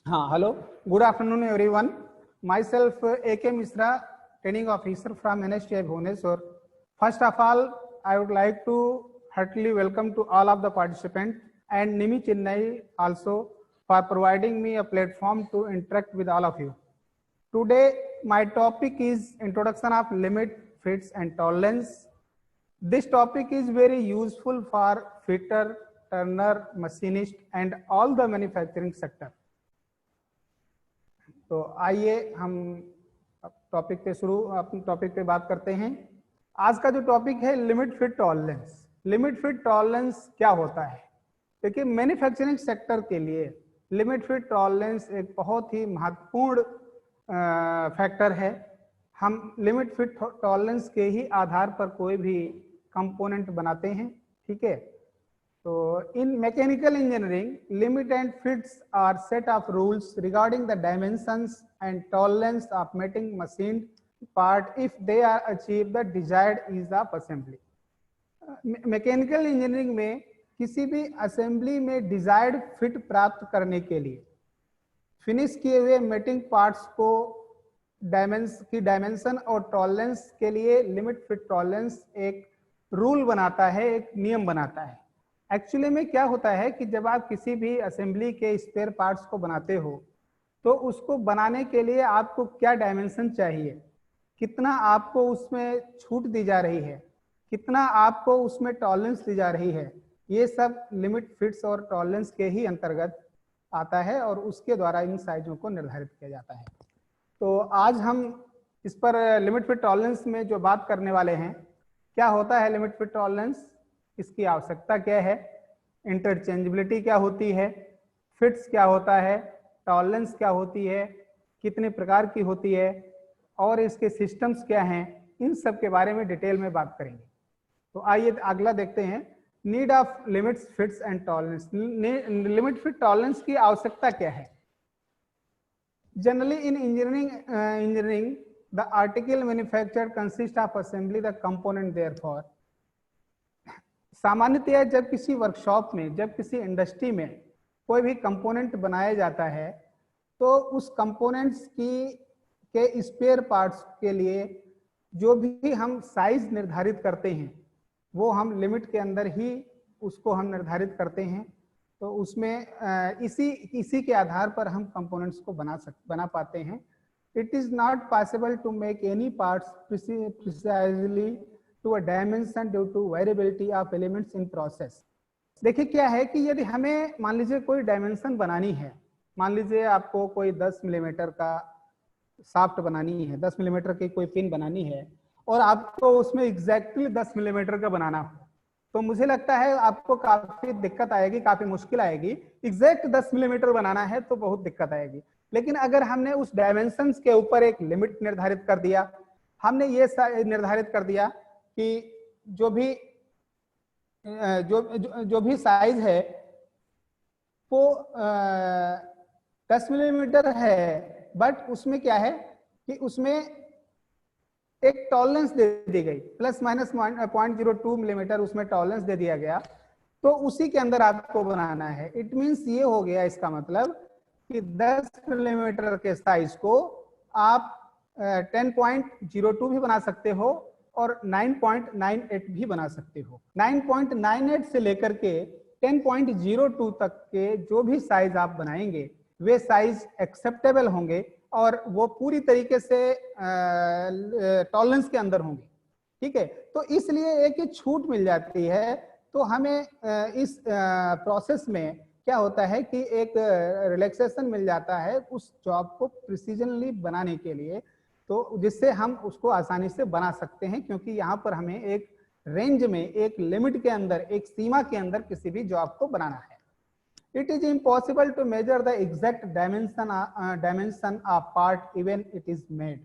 हाँ, hello. Good afternoon, everyone. Myself, A.K. Misra, training officer from NSTI Bhubaneswar. First of all, I would like to heartily welcome to all of the participants and Nimi Chennai also for providing me a platform to interact with all of you. Today, my topic is introduction of limit, fits and tolerance. This topic is very useful for fitter, turner, machinist and all the manufacturing sector. तो आइए हम topic पे अपने topic पे बात करते हैं। आज का जो टॉपिक है limit fit tolerance. Limit fit tolerance क्या होता है? देखिए, मैन्युफैक्चरिंग सेक्टर के लिए लिमिट फिट टॉलरेंस एक बहुत ही महत्वपूर्ण फैक्टर है। हम लिमिट फिट टॉलरेंस के ही आधार पर कोई भी कंपोनेंट बनाते हैं, ठीक है। So in mechanical engineering, limit and fits are set of rules regarding the dimensions and tolerance of mating machined part if they are achieved the desired ease of assembly. Mechanical engineering में किसी भी assembly में desired fit प्राप्त करने के लिए finish किए हुए मेटिंग पार्ट्स को डायमेंशन और टॉलरेंस के लिए लिमिट फिट टॉलरेंस एक रूल बनाता है, एक नियम बनाता है। एक्चुअली में क्या होता है कि जब आप किसी भी असेंबली के स्पेयर पार्ट्स को बनाते हो तो उसको बनाने के लिए आपको क्या डायमेंशन चाहिए, कितना आपको उसमें छूट दी जा रही है, कितना आपको उसमें टॉलरेंस दी जा रही है, ये सब लिमिट फिट्स और टॉलरेंस के ही अंतर्गत आता है और उसके द्वारा इन साइजों को निर्धारित किया जाता है। तो आज हम इस पर लिमिट फिट टॉलरेंस में जो बात करने वाले हैं, क्या होता है लिमिट फिट टॉलरेंस, इसकी आवश्यकता क्या है, इंटरचेंजेबिलिटी क्या होती है, फिट्स क्या होता है, टॉलरेंस क्या होती है, कितने प्रकार की होती है और इसके सिस्टम्स क्या हैं, इन सब के बारे में डिटेल में बात करेंगे। तो आइए अगला देखते हैं, need of limits fits and tolerance. Limit fit tolerance की आवश्यकता क्या है? Generally in engineering the article manufactured consist of assembly the component therefore. सामान्यतः जब किसी वर्कशॉप में, जब किसी इंडस्ट्री में कोई भी कंपोनेंट बनाया जाता है तो उस कंपोनेंट्स के स्पेयर पार्ट्स के लिए जो भी हम साइज निर्धारित करते हैं वो हम लिमिट के अंदर ही उसको हम निर्धारित करते हैं। तो उसमें इसी के आधार पर हम कंपोनेंट्स को बना पाते हैं। It is not possible to make any parts precisely to a dimension due to variability of elements in process। देखिए क्या है कि यदि हमें मान लीजिए कोई डायमेंशन बनानी है, मान लीजिए आपको कोई 10 मिलीमीटर का शाफ्ट बनानी है, 10 मिलीमीटर की कोई पिन बनानी है और आपको उसमें एग्जैक्टली 10 मिलीमीटर का बनाना हो, तो मुझे लगता है आपको काफी दिक्कत आएगी, काफी मुश्किल आएगी। एग्जैक्ट 10 मिलीमीटर बनाना है तो बहुत दिक्कत आएगी। लेकिन अगर हमने उस डायमेंशन के ऊपर एक लिमिट निर्धारित कर दिया, हमने ये निर्धारित कर दिया कि जो भी साइज है वो 10 मिलीमीटर है, बट उसमें क्या है कि उसमें एक टॉलरेंस दे दी गई, प्लस माइनस 0.02 मिलीमीटर उसमें टॉलरेंस दे दिया गया, तो उसी के अंदर आपको बनाना है। इट मींस ये हो गया इसका मतलब कि 10 मिलीमीटर के साइज को आप 10.02 भी बना सकते हो और 9.98 भी बना सकते हो। 9.98 से लेकर के 10.02 तक के जो भी साइज आप बनाएंगे वे साइज एक्सेप्टेबल होंगे और वो पूरी तरीके से टॉलरेंस के अंदर होंगे, ठीक है। तो इसलिए एक छूट मिल जाती है। तो हमें इस प्रोसेस में क्या होता है कि एक रिलैक्सेशन मिल जाता है उस जॉब को प्रिसीजनली बनाने के लिए, तो जिससे हम उसको आसानी से बना सकते हैं, क्योंकि यहाँ पर हमें एक रेंज में, एक लिमिट के अंदर, एक सीमा के अंदर किसी भी जॉब को बनाना है। It is impossible to measure the exact dimension of part even it is made.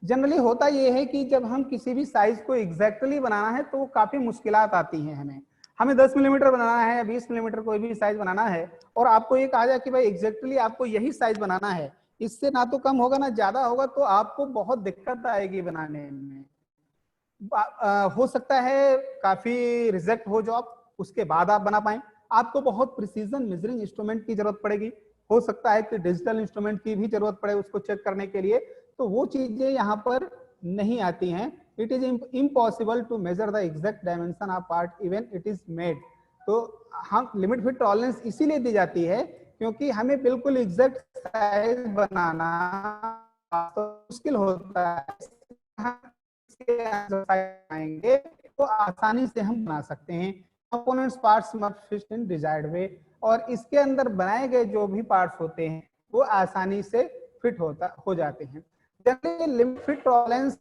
Generally होता यह है कि जब हम किसी भी साइज को एग्जैक्टली बनाना है तो काफी मुश्किलात आती हैं। हमें 10 मिलीमीटर बनाना है या 20 मिलीमीटर कोई भी साइज बनाना है और आपको ये कहा जाए कि भाई एग्जैक्टली आपको यही साइज बनाना है, इससे ना तो कम होगा ना ज्यादा होगा, तो आपको बहुत दिक्कत आएगी बनाने में। हो सकता है काफी रिजेक्ट हो जॉब, उसके बाद आप बना पाए। आपको बहुत प्रिसीजन मेजरिंग इंस्ट्रूमेंट की जरूरत पड़ेगी। हो सकता है कि डिजिटल इंस्ट्रूमेंट की भी जरूरत पड़े उसको चेक करने के लिए, तो वो चीजें यहाँ पर नहीं आती हैं। It is impossible to measure the exact dimension of part even it is made. तो हम लिमिट फिट टॉलरेंस इसीलिए दी जाती है क्योंकि हमें बिल्कुल एग्जैक्ट साइज बनाना तो मुश्किल होता है, आएंगे तो आसानी से हम बना सकते हैं। Components parts must fit in desired way, और इसके अंदर बनाए गए जो भी पार्ट्स होते हैं वो आसानी से फिट हो जाते हैं। जनरली लिमिट फिट टॉलरेंस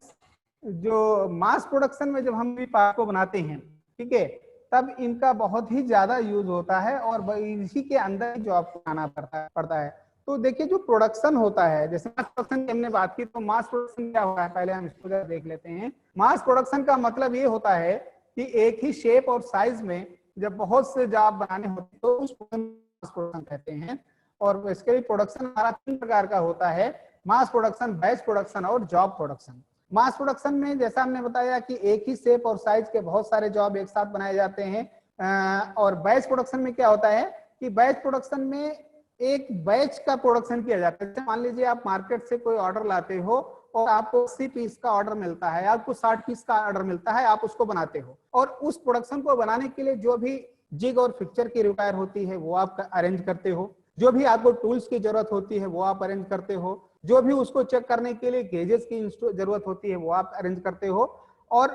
जो मास प्रोडक्शन में जब हम भी पार्ट को बनाते हैं, ठीक है, तब इनका बहुत ही ज्यादा यूज होता है और इसी के अंदर जॉब को आना पड़ता है। तो देखिए जो प्रोडक्शन होता है, जैसे मास प्रोडक्शन की हमने बात की, तो मास प्रोडक्शन क्या होता है पहले हम इसको जरा देख लेते हैं। मास प्रोडक्शन का मतलब ये होता है कि एक ही शेप और साइज में जब बहुत से जॉब बनाने होते तो उसको मास प्रोडक्शन कहते हैं। और इसके लिए प्रोडक्शन हमारा 3 प्रकार का होता है, मास प्रोडक्शन, बैच प्रोडक्शन और जॉब प्रोडक्शन। मास प्रोडक्शन में जैसा हमने बताया कि एक ही शेप और साइज के बहुत सारे जॉब एक साथ बनाए जाते हैं। और बैच प्रोडक्शन में क्या होता है कि बैच प्रोडक्शन में एक बैच का प्रोडक्शन किया जाता है। मान लीजिए आप मार्केट से कोई ऑर्डर लाते हो और आपको 80 पीस का ऑर्डर मिलता है, आपको 60 पीस का ऑर्डर मिलता है, आप उसको बनाते हो और उस प्रोडक्शन को बनाने के लिए जो भी जिग और फिक्चर की रिक्वायर होती है वो आप अरेंज करते हो, जो भी आपको टूल्स की जरूरत होती है वो आप अरेंज करते हो, जो भी उसको चेक करने के लिए गेजेस की जरूरत होती है वो आप अरेंज करते हो, और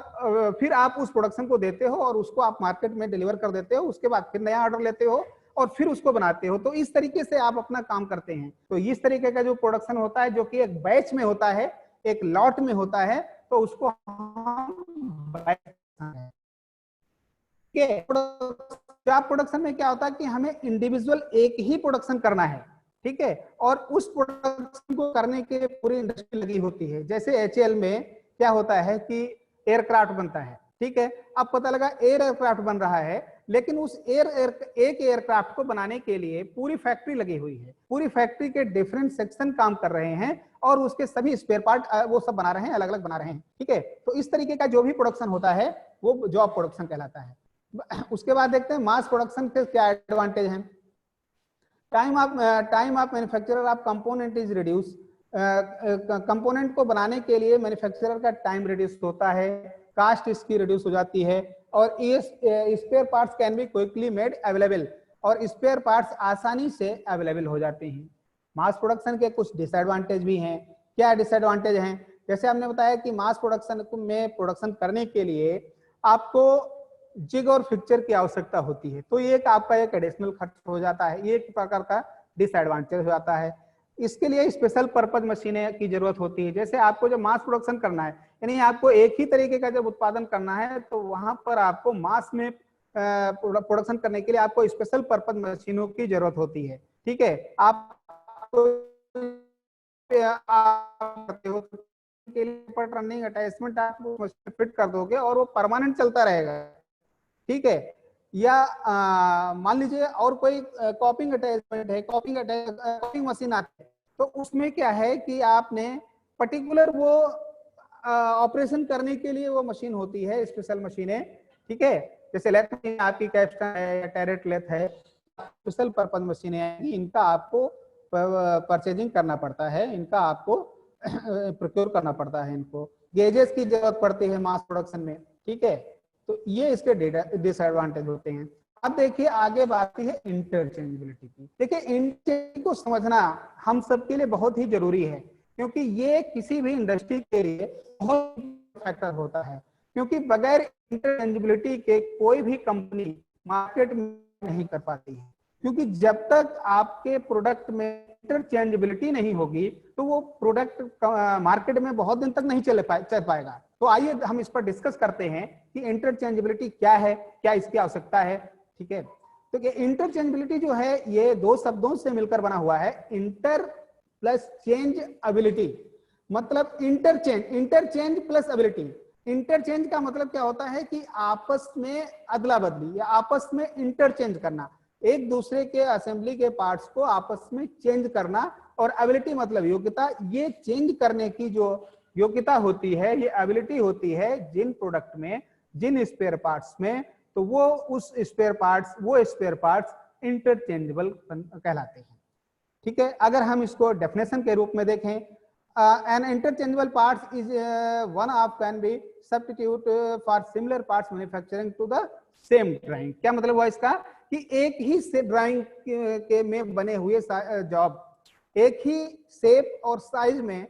फिर आप उस प्रोडक्शन को देते हो और उसको आप मार्केट में डिलीवर कर देते हो। उसके बाद फिर नया ऑर्डर लेते हो और फिर उसको बनाते हो। तो इस तरीके से आप अपना काम करते हैं। तो इस तरीके का जो प्रोडक्शन होता है जो कि एक बैच में होता है, एक लॉट में होता है, तो उसको जॉब प्रोडक्शन में क्या होता है कि हमें इंडिविजुअल एक ही प्रोडक्शन करना है, ठीक है, और उस प्रोडक्शन को करने के लिए पूरी इंडस्ट्री लगी होती है। जैसे एचएएल में क्या होता है कि एयरक्राफ्ट बनता है, ठीक है, अब पता लगा एयरक्राफ्ट बन रहा है, लेकिन उस एक एयरक्राफ्ट को बनाने के लिए पूरी फैक्ट्री लगी हुई है, पूरी फैक्ट्री के डिफरेंट सेक्शन काम कर रहे हैं और उसके सभी स्पेयर पार्ट वो सब बना रहे हैं, अलग अलग बना रहे हैं, ठीक है। तो इस तरीके का जो भी प्रोडक्शन होता है वो जॉब प्रोडक्शन कहलाता है। उसके बाद देखते हैं मास प्रोडक्शन के क्या एडवांटेज हैं। Time of manufacturer of component is reduce. Component को बनाने के लिए मैन्युफैक्चरर का टाइम रिड्यूस होता है, कास्ट इसकी रिड्यूस हो जाती है, और spare parts can be quickly made available, और स्पेयर पार्ट्स आसानी से अवेलेबल हो जाते हैं। मास प्रोडक्शन के कुछ डिसएडवांटेज भी हैं। क्या डिसएडवांटेज हैं? जैसे हमने बताया कि मास प्रोडक्शन में प्रोडक्शन करने के लिए आपको जिग और फिक्चर की आवश्यकता होती है, तो ये एक आपका एक एडिशनल खर्च हो जाता है, ये एक प्रकार का डिसएडवांटेज हो जाता है। इसके लिए स्पेशल पर्पज मशीनें की जरूरत होती है। जैसे आपको जब मास प्रोडक्शन करना है, यानी आपको एक ही तरीके का जब उत्पादन करना है, तो वहां पर आपको मास में प्रोडक्शन करने के लिए आपको स्पेशल पर्पज मशीनों की जरूरत होती है, ठीक है। आप रनिंग अटैचमेंट आप फिट कर दोगे और वो परमानेंट चलता रहेगा, ठीक है। या मान लीजिए और कोई कॉपिंग अटैचमेंट है, कॉपिंग मशीन आती है, तो उसमें क्या है कि आपने पर्टिकुलर वो ऑपरेशन करने के लिए वो मशीन होती है, स्पेशल मशीनें, ठीक है। जैसे लेथ आपकी कैप्स्टन है या टैरेट लेथ है, स्पेशल पर्पज मशीनें हैं, इनका आपको परचेजिंग करना पड़ता है, इनका आपको प्रोक्योर करना पड़ता है, इनको गेजेस की जरूरत पड़ती है मास प्रोडक्शन में, ठीक है। तो ये इसके डिसएडवांटेज होते हैं। अब देखिए आगे बात है इंटरचेंजेबिलिटी की। देखिए इंटरचेंज को समझना हम सबके लिए बहुत ही जरूरी है, क्योंकि ये किसी भी इंडस्ट्री के लिए बहुत फैक्टर होता है, क्योंकि बगैर इंटरचेंजेबिलिटी के कोई भी कंपनी मार्केट में नहीं कर पाती है। क्योंकि जब तक आपके प्रोडक्ट में इंटरचेंजेबिलिटी नहीं होगी तो वो प्रोडक्ट मार्केट में बहुत दिन तक नहीं चल पाएगा। तो आइए हम इस पर डिस्कस करते हैं कि इंटरचेंजेबिलिटी क्या है, क्या इसकी आवश्यकता है, ठीक है। तो इंटरचेंजेबिलिटी जो है ये दो शब्दों से मिलकर बना हुआ है, इंटर प्लस चेंज एबिलिटी। मतलब इंटरचेंज प्लस एबिलिटी। इंटरचेंज का मतलब क्या होता है कि आपस में अदला बदली या आपस में इंटरचेंज करना, एक दूसरे के असेंबली के पार्ट्स को आपस में चेंज करना, और एबिलिटी मतलब योग्यता। ये चेंज करने की जो योग्यता होती है, ये एबिलिटी होती है जिन प्रोडक्ट में, जिन स्पेयर पार्ट्स में, तो वो स्पेयर पार्ट्स इंटरचेंजेबल कहलाते हैं, ठीक है, अगर हम इसको डेफिनेशन के रूप में देखें, an interchangeable parts is one of can be substitute for similar parts manufacturing to the same drawing. क्या मतलब हुआ इसका कि एक ही से ड्राइंग के में बने हुए जॉब, एक ही शेप और साइज में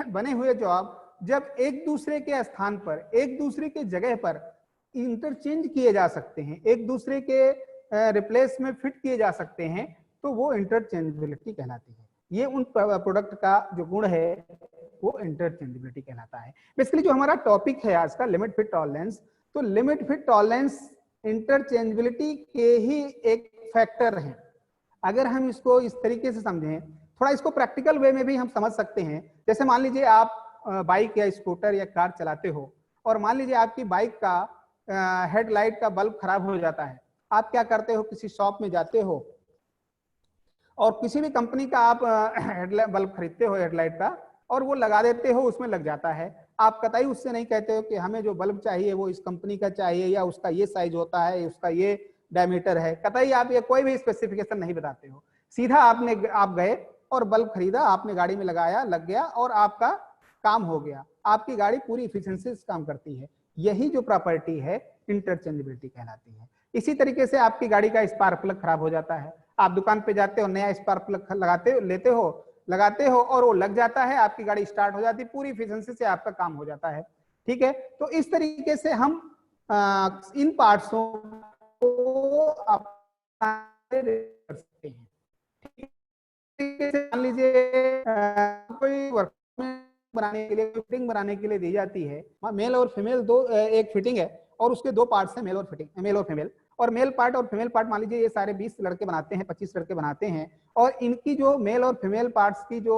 बने हुए जॉब जब एक दूसरे के स्थान पर, एक दूसरे के जगह पर इंटरचेंज किए जा सकते हैं, एक दूसरे के रिप्लेस में फिट किए जा सकते हैं, तो वो इंटरचेंजेबिलिटी कहलाती है। ये उन प्रोडक्ट का जो गुण है वो इंटरचेंजेबिलिटी कहलाता है। बेसिकली जो हमारा टॉपिक है आज का लिमिट फिट टॉलरेंस, तो लिमिट फिट टॉलरेंस इंटरचेंजेबिलिटी के ही एक फैक्टर है। अगर हम इसको इस तरीके से समझें, थोड़ा इसको प्रैक्टिकल वे में भी हम समझ सकते हैं। जैसे मान लीजिए आप बाइक या स्कूटर या कार चलाते हो और मान लीजिए आपकी बाइक का हेडलाइट का बल्ब खराब हो जाता है। आप क्या करते हो, किसी शॉप में जाते हो और किसी भी कंपनी का आप बल्ब खरीदते हो हेडलाइट का और वो लगा देते हो, उसमें लग जाता है। आप कतई उससे नहीं कहते हो कि हमें जो बल्ब चाहिए वो इस कंपनी का चाहिए या उसका ये साइज होता है, उसका ये डायमीटर है, कतई आप ये कोई भी स्पेसिफिकेशन नहीं बताते हो। सीधा आप गए और बल्ब खरीदा, आपने गाड़ी में लगाया, लग गया और आपका काम हो गया। आपकी गाड़ी पूरी इफिशिएंसी से काम करती है। यही जो प्रॉपर्टी है इंटरचेंजेबिलिटी कहलाती है। इसी तरीके से आपकी गाड़ी का स्पार्क प्लग खराब हो जाता है, आप दुकान पे जाते हो, नया स्पार्क प्लग लगाते हो और वो लग जाता है, आपकी गाड़ी स्टार्ट हो जाती है, पूरी इफिशिएंसी से आपका काम हो जाता है। ठीक है, तो इस तरीके से हम इन पार्ट्सों को कर सकते हैं। मान लीजिए कोई वर्क बनाने के लिए, फिटिंग बनाने के लिए दी जाती है, मेल और फीमेल दो, एक फिटिंग है और उसके दो पार्ट्स हैं, मेल और फीमेल। और मेल पार्ट और फीमेल पार्ट मान लीजिए ये सारे 20 लड़के बनाते हैं, 25 लड़के बनाते हैं, और इनकी जो मेल और फीमेल पार्ट्स की जो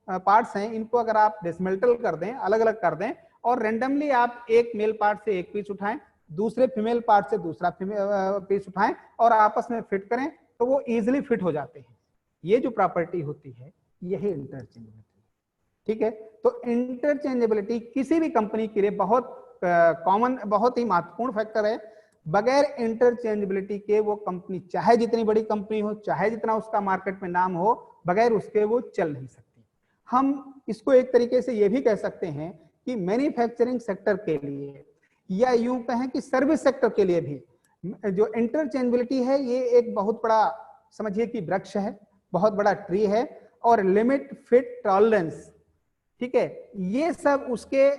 पार्ट्स हैं, इनको अगर आप डिसमेंटल कर दें, अलग अलग कर दें और रेंडमली आप एक मेल पार्ट से एक पीस उठाएं, दूसरे फीमेल पार्ट से दूसरा पीस उठाएं और आपस में फिट करें, तो वो इजिली फिट हो जाते हैं। ये जो प्रॉपर्टी होती है यही इंटरचेंजेबिलिटी। ठीक है, तो इंटरचेंजेबिलिटी किसी भी कंपनी के लिए बहुत कॉमन, बहुत ही महत्वपूर्ण फैक्टर है। बगैर इंटरचेंजेबिलिटी के वो कंपनी, चाहे जितनी बड़ी कंपनी हो, चाहे जितना उसका मार्केट में नाम हो, बगैर उसके वो चल नहीं सकती। हम इसको एक तरीके से ये भी कह सकते हैं कि मैन्युफैक्चरिंग सेक्टर के लिए या यूं कहें कि सर्विस सेक्टर के लिए भी जो इंटरचेंजेबिलिटी है ये एक बहुत बड़ा, समझिए कि वृक्ष है, बहुत बड़ा ट्री है। और लिमिट फिट टॉलरेंस, ठीक है, ये सब उसके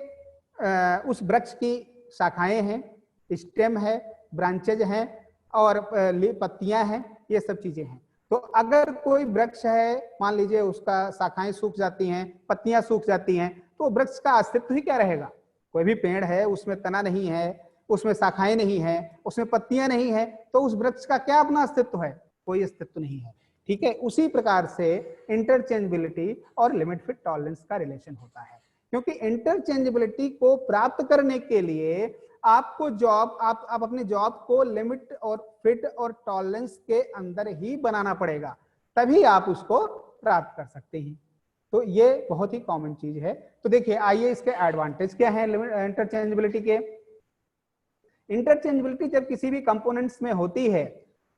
उस वृक्ष की शाखाएं हैं, स्टेम है, ब्रांचेज हैं और पत्तियां हैं, ये सब चीजें हैं। तो अगर कोई वृक्ष है, मान लीजिए उसका शाखाएं सूख जाती हैं, पत्तियां सूख जाती हैं, तो वृक्ष का अस्तित्व ही क्या रहेगा। कोई भी पेड़ है, उसमें तना नहीं है, उसमें शाखाएं नहीं है, उसमें पत्तियां नहीं है, तो उस वृक्ष का क्या अपना अस्तित्व है, कोई अस्तित्व नहीं है। ठीक है, उसी प्रकार से इंटरचेंजेबिलिटी और लिमिट फिट टॉलरेंस का रिलेशन होता है, क्योंकि इंटरचेंजेबिलिटी को प्राप्त करने के लिए आपको जॉब, आप अपने जॉब को लिमिट और फिट और टॉलरेंस के अंदर ही बनाना पड़ेगा, तभी आप उसको प्राप्त कर सकते हैं। तो ये बहुत ही कॉमन चीज है। तो देखिए, आइए इसके एडवांटेज क्या है इंटरचेंजेबिलिटी के। इंटरचेंजेबिलिटी जब किसी भी कंपोनेंट्स में होती है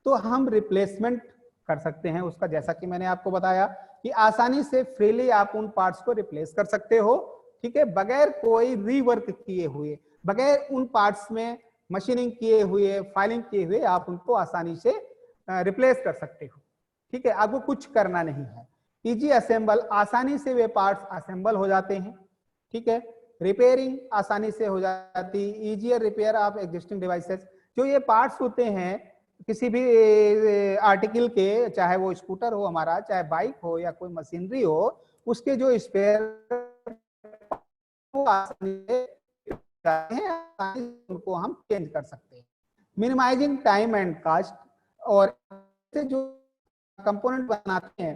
तो हम रिप्लेसमेंट कर सकते हैं उसका, जैसा कि मैंने आपको बताया कि आसानी से फ्रीली आप उन पार्ट्स को रिप्लेस कर सकते हो। ठीक है, बगैर कोई रीवर्क किए हुए, बगैर उन पार्ट्स में मशीनिंग किए हुए, फाइलिंग किए हुए, आप उनको आसानी से रिप्लेस कर सकते हो। ठीक है, आपको कुछ करना नहीं है। इजी असेंबल, आसानी से वे पार्ट्स असेंबल हो जाते हैं। ठीक है, रिपेयरिंग आसानी से हो जाती, easier repair of existing devices. जो ये पार्ट्स होते हैं किसी भी आर्टिकल के, चाहे वो स्कूटर हो हमारा, चाहे बाइक हो या कोई मशीनरी हो, उसके जो स्पेयर उनको हम चेंज कर सकते हैं। मिनिमाइजिंग टाइम एंड कॉस्ट, और जो कंपोनेंट बनाते हैं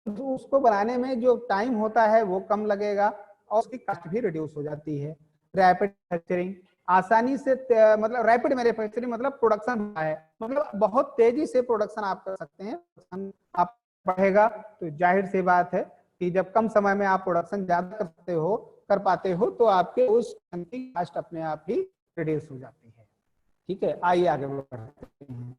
तो उसको बनाने में जो टाइम होता है वो कम लगेगा और उसकी कॉस्ट भी रिड्यूस हो जाती है। रैपिड मैन्युफैक्चरिंग, आसानी से मतलब रैपिड मैन्युफैक्चरिंग मतलब प्रोडक्शन है, मतलब बहुत तेजी से प्रोडक्शन आप कर सकते हैं। आप बढ़ेगा तो जाहिर सी बात है कि जब कम समय में आप प्रोडक्शन ज्यादा कर पाते हो तो आपके उस कॉस्ट अपने आप ही रिड्यूस हो जाती है। ठीक है, आइए आगे बढ़ते हैं।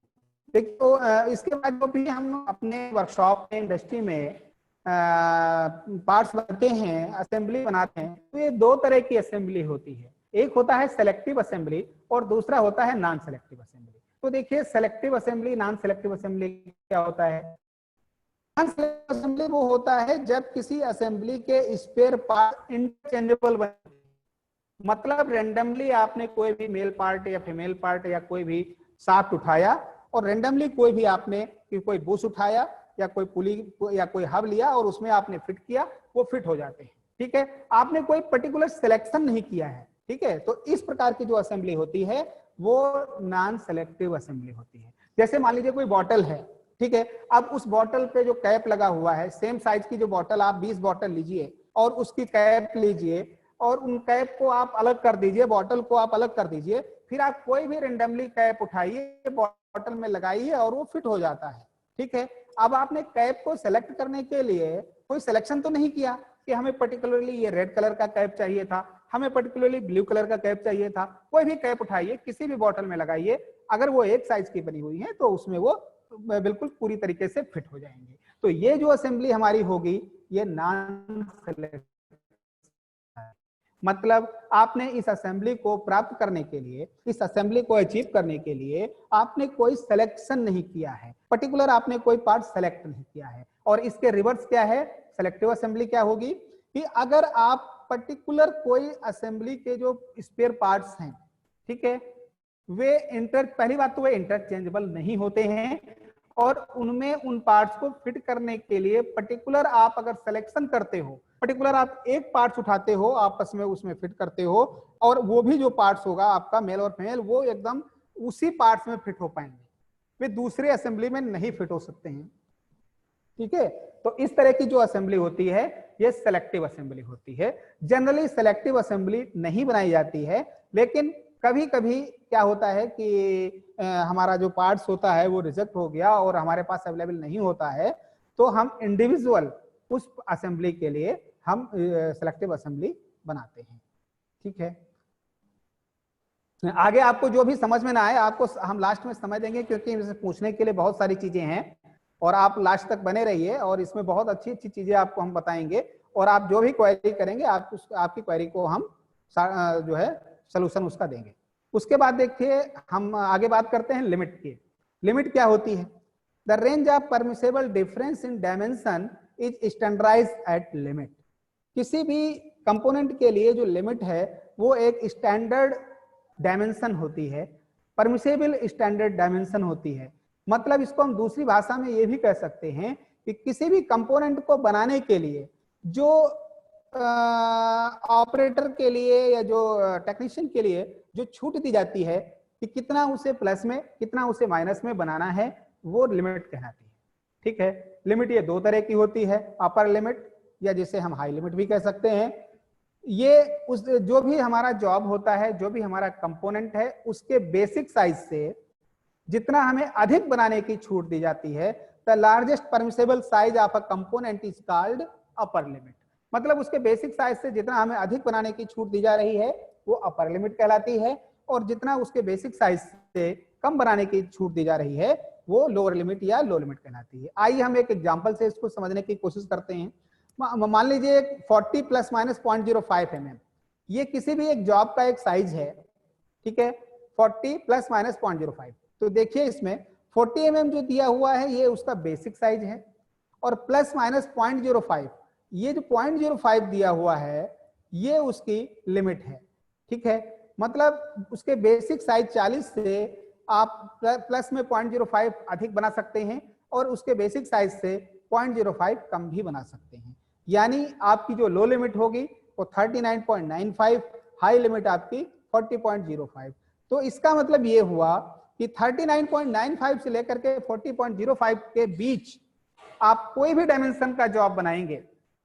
देखिए तो इसके बाद जो भी हम अपने वर्कशॉप में, इंडस्ट्री में पार्ट्स बनाते हैं, असेंबली बनाते हैं, तो ये दो तरह की असेंबली होती है। एक होता है सेलेक्टिव असेंबली और दूसरा होता है नॉन सेलेक्टिव असेंबली। तो देखिए selective assembly, non selective assembly क्या होता है? नॉन सेलेक्टिव असेंबली वो होता है जब किसी असेंबली के स्पेयर पार्ट इंटरचेंजेबल बने, मतलब रेंडमली आपने कोई भी मेल पार्ट या फीमेल पार्ट या कोई भी शाफ्ट उठाया और रेंडमली कोई भी आपने कोई बुश उठाया या कोई पुली या कोई हब लिया और उसमें आपने फिट किया, वो फिट हो जाते हैं। ठीक है, आपने कोई पर्टिकुलर सिलेक्शन नहीं किया है। ठीक है, तो इस प्रकार की जो असेंबली होती है वो नॉन सेलेक्टिव असेंबली होती है। जैसे मान लीजिए कोई बॉटल है, ठीक है, अब उस बॉटल पे जो कैप लगा हुआ है, सेम साइज की जो बॉटल, आप 20 बॉटल लीजिए और उसकी कैप लीजिए और उन कैप को आप अलग कर दीजिए, बॉटल को आप अलग कर दीजिए, फिर आप कोई भी रेंडमली कैप उठाइए, बॉटल में लगाइए और वो फिट हो जाता है। ठीक है, अब आपने कैप को सेलेक्ट करने के लिए कोई सिलेक्शन तो नहीं किया कि हमें पर्टिकुलरली ये रेड कलर का कैप चाहिए था, हमें पर्टिकुलरली ब्लू कलर का कैप चाहिए था। कोई भी कैप उठाइए, किसी भी बॉटल में लगाइए, अगर वो एक साइज की बनी हुई है तो उसमें वो बिल्कुल पूरी तरीके से फिट हो जाएंगे। तो ये जो असेंबली हमारी होगी ये नॉन सेलेक्टिव, मतलब आपने इस असेंबली को प्राप्त करने के लिए, इस असेंबली को अचीव करने के लिए आपने कोई सिलेक्शन नहीं किया है, पर्टिकुलर आपने कोई पार्ट सेलेक्ट नहीं किया है। और इसके रिवर्स क्या है, सेलेक्टिव असेंबली क्या होगी कि अगर आप पर्टिकुलर कोई असेंबली के जो स्पेयर पार्ट्स हैं, ठीक है, वे पहली बात तो वे इंटरचेंजेबल नहीं होते हैं और उनमें उन पार्ट्स को फिट करने के लिए पर्टिकुलर आप अगर सिलेक्शन करते हो, पर्टिकुलर आप एक पार्ट्स उठाते हो, आपस में उसमें फिट करते हो और वो भी जो पार्ट्स होगा आपका मेल और फीमेल, वो एकदम उसी पार्ट्स में फिट हो पाएंगे, वे दूसरे असेंबली में नहीं फिट हो सकते हैं। ठीक है, तो इस तरह की जो असेंबली होती है ये सेलेक्टिव असेंबली होती है। जनरली सेलेक्टिव असेंबली नहीं बनाई जाती है, लेकिन कभी कभी क्या होता है कि हमारा जो पार्ट्स होता है वो रिजेक्ट हो गया और हमारे पास अवेलेबल नहीं होता है, तो हम इंडिविजुअल उस असेंबली के लिए हम सेलेक्टिव असेंबली बनाते हैं। ठीक है, आगे आपको जो भी समझ में ना आए आपको हम लास्ट में समझ देंगे, क्योंकि इसे पूछने के लिए बहुत सारी चीजें हैं और आप लास्ट तक बने रहिए और इसमें बहुत अच्छी अच्छी चीजें आपको हम बताएंगे और आप जो भी क्वेरी करेंगे आपकी क्वेरी को हम जो है सलूशन उसका देंगे। उसके बाद देखिए हम आगे बात करते हैं लिमिट की। लिमिट क्या होती है? The range of permissible difference in dimension is standardised at limit. किसी भी कंपोनेंट के लिए जो लिमिट है वो एक स्टैंडर्ड डायमेंशन होती है, परमिसेबल स्टैंडर्ड डायमेंशन होती है। मतलब इसको हम दूसरी भाषा में ये भी कह सकते हैं कि किसी भी कंपोनेंट को बनाने के लिए जो ऑपरेटर के लिए या जो टेक्नीशियन के लिए जो छूट दी जाती है कि कितना उसे प्लस में कितना उसे माइनस में बनाना है, वो लिमिट कहलाती है। ठीक है, लिमिट ये दो तरह की होती है, अपर लिमिट या जिसे हम हाई लिमिट भी कह सकते हैं। ये उस जो भी हमारा जॉब होता है, जो भी हमारा कंपोनेंट है, उसके बेसिक साइज से जितना हमें अधिक बनाने की छूट दी जाती है, the largest permissible size of a component is called upper limit. मतलब उसके बेसिक साइज से जितना हमें अधिक बनाने की छूट दी जा रही है वो अपर लिमिट कहलाती है, और जितना उसके बेसिक साइज से कम बनाने की छूट दी जा रही है वो लोअर लिमिट या लो लिमिट कहलाती है। आइए हम एक एग्जांपल से इसको समझने की कोशिश करते हैं। मान लीजिए 40 प्लस माइनस 0.05 mm, ये किसी भी एक जॉब का एक साइज है। ठीक है, 40 प्लस माइनस 0.05। तो देखिए इसमें 40 mm जो दिया हुआ है ये उसका बेसिक साइज है और प्लस माइनस 0.05 ये जो 0.05 दिया हुआ है ये उसकी लिमिट है। ठीक है, मतलब उसके बेसिक साइज 40 से आप प्लस में 0.05 अधिक बना सकते हैं और उसके बेसिक साइज से 0.05 कम भी बना सकते हैं। यानी आपकी जो लो लिमिट होगी वो 39.95, हाई लिमिट आपकी 40.05। तो इसका मतलब ये हुआ कि 39.95 से लेकर के 40.05 के बीच आप कोई भी डायमेंशन का जॉब बनाएंगे,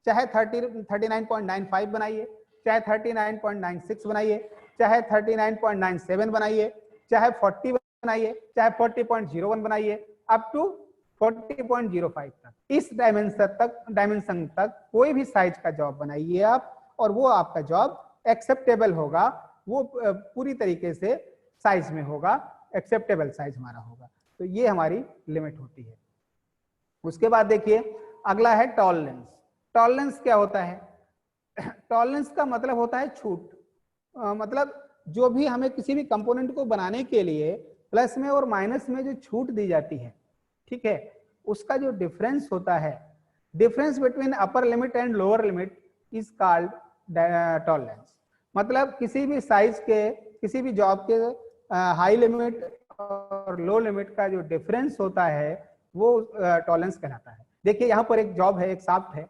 चाहे 39.95 बनाइए, चाहे 39.96 बनाइए, चाहे 39.97 बनाइए, चाहे 40 बनाइए, चाहे 40.01 बनाइए, अप टू 40.05 तक, इस डायमेंशन तक कोई भी साइज का जॉब बनाइए आप और वो आपका जॉब एक्सेप्टेबल होगा, वो पूरी तरीके से साइज में होगा, एक्सेप्टेबल साइज हमारा होगा। तो ये हमारी लिमिट होती है। उसके बाद देखिए अगला है टॉलरेंस। टॉलरेंस क्या होता है? टॉलरेंस का मतलब होता है छूट। मतलब जो भी हमें किसी भी कंपोनेंट को बनाने के लिए प्लस में और माइनस में जो छूट दी जाती है, ठीक है, उसका जो डिफरेंस होता है, difference between upper limit and lower limit is called tolerance. मतलब किसी भी साइज के, किसी भी जॉब के हाई लिमिट और लो लिमिट का जो डिफरेंस होता है वो टॉलरेंस कहलाता है। देखिए यहाँ पर एक जॉब है, एक शाफ्ट है,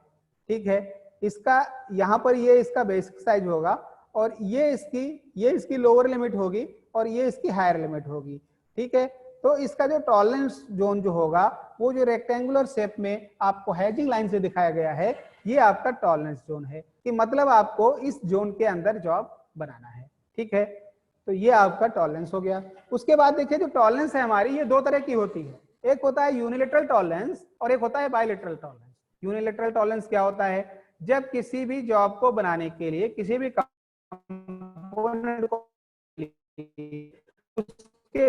ठीक है, इसका यहाँ पर ये इसका बेसिक साइज होगा और ये इसकी लोअर लिमिट होगी और ये इसकी हायर लिमिट होगी, ठीक है। तो इसका जो टॉलरेंस जोन जो होगा वो जो रेक्टेंगुलर शेप में आपको हैचिंग लाइन से दिखाया गया है, ये आपका टॉलरेंस जोन है, कि मतलब आपको इस जोन के अंदर जॉब बनाना है, ठीक है। तो ये आपका टॉलरेंस हो गया। उसके बाद देखिए जो टॉलरेंस है हमारी, ये दो तरह की होती है, एक होता है यूनिलैटरल टॉलरेंस और एक होता है बायलैटरल टॉलरेंस। यूनिलैटरल टॉलरेंस क्या होता है? जब किसी भी जॉब को बनाने के लिए किसी भी कंपोनेंट को उसके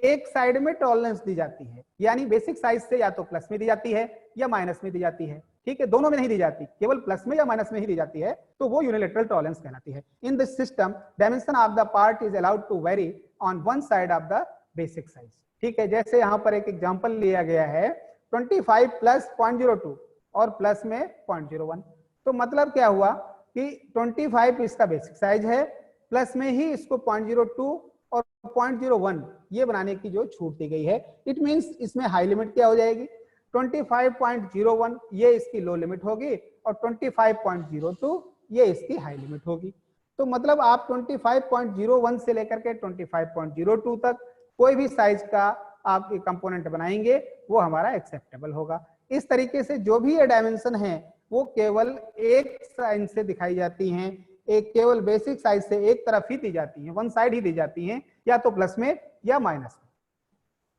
एक साइड में टॉलरेंस दी जाती है, यानी बेसिक साइज से या तो प्लस में दी जाती है या माइनस में दी जाती है, ठीक है, दोनों में नहीं दी जाती, केवल प्लस में या माइनस में ही दी जाती है, तो वो यूनिलैटरल टॉलरेंस कहलाती है। In this system dimension of the part is allowed to vary on one side of the basic size, ठीक है। जैसे यहाँ पर एक एग्जांपल लिया गया है 25 प्लस 0.02 और प्लस में 0.01, तो मतलब क्या हुआ कि 25 इसका बेसिक साइज है, प्लस में ही इसको 0.02 और 0.01 ये बनाने की जो छूट दी गई है। इट मींस इसमें हाई लिमिट क्या हो जाएगी? 25.01 ये इसकी लो लिमिट होगी और 25.02 ये इसकी हाई लिमिट होगी। तो मतलब आप 25.01 से लेकर के 25.02 तक कोई भी साइज का आप कंपोनेंट बनाएंगे वो हमारा एक्सेप्टेबल होगा। इस तरीके से जो भी ये डायमेंशन है वो केवल एक साइड से दिखाई जाती हैं, एक केवल बेसिक साइज से एक तरफ ही दी जाती हैं, वन साइड ही दी जाती हैं, या तो प्लस में या माइनस में,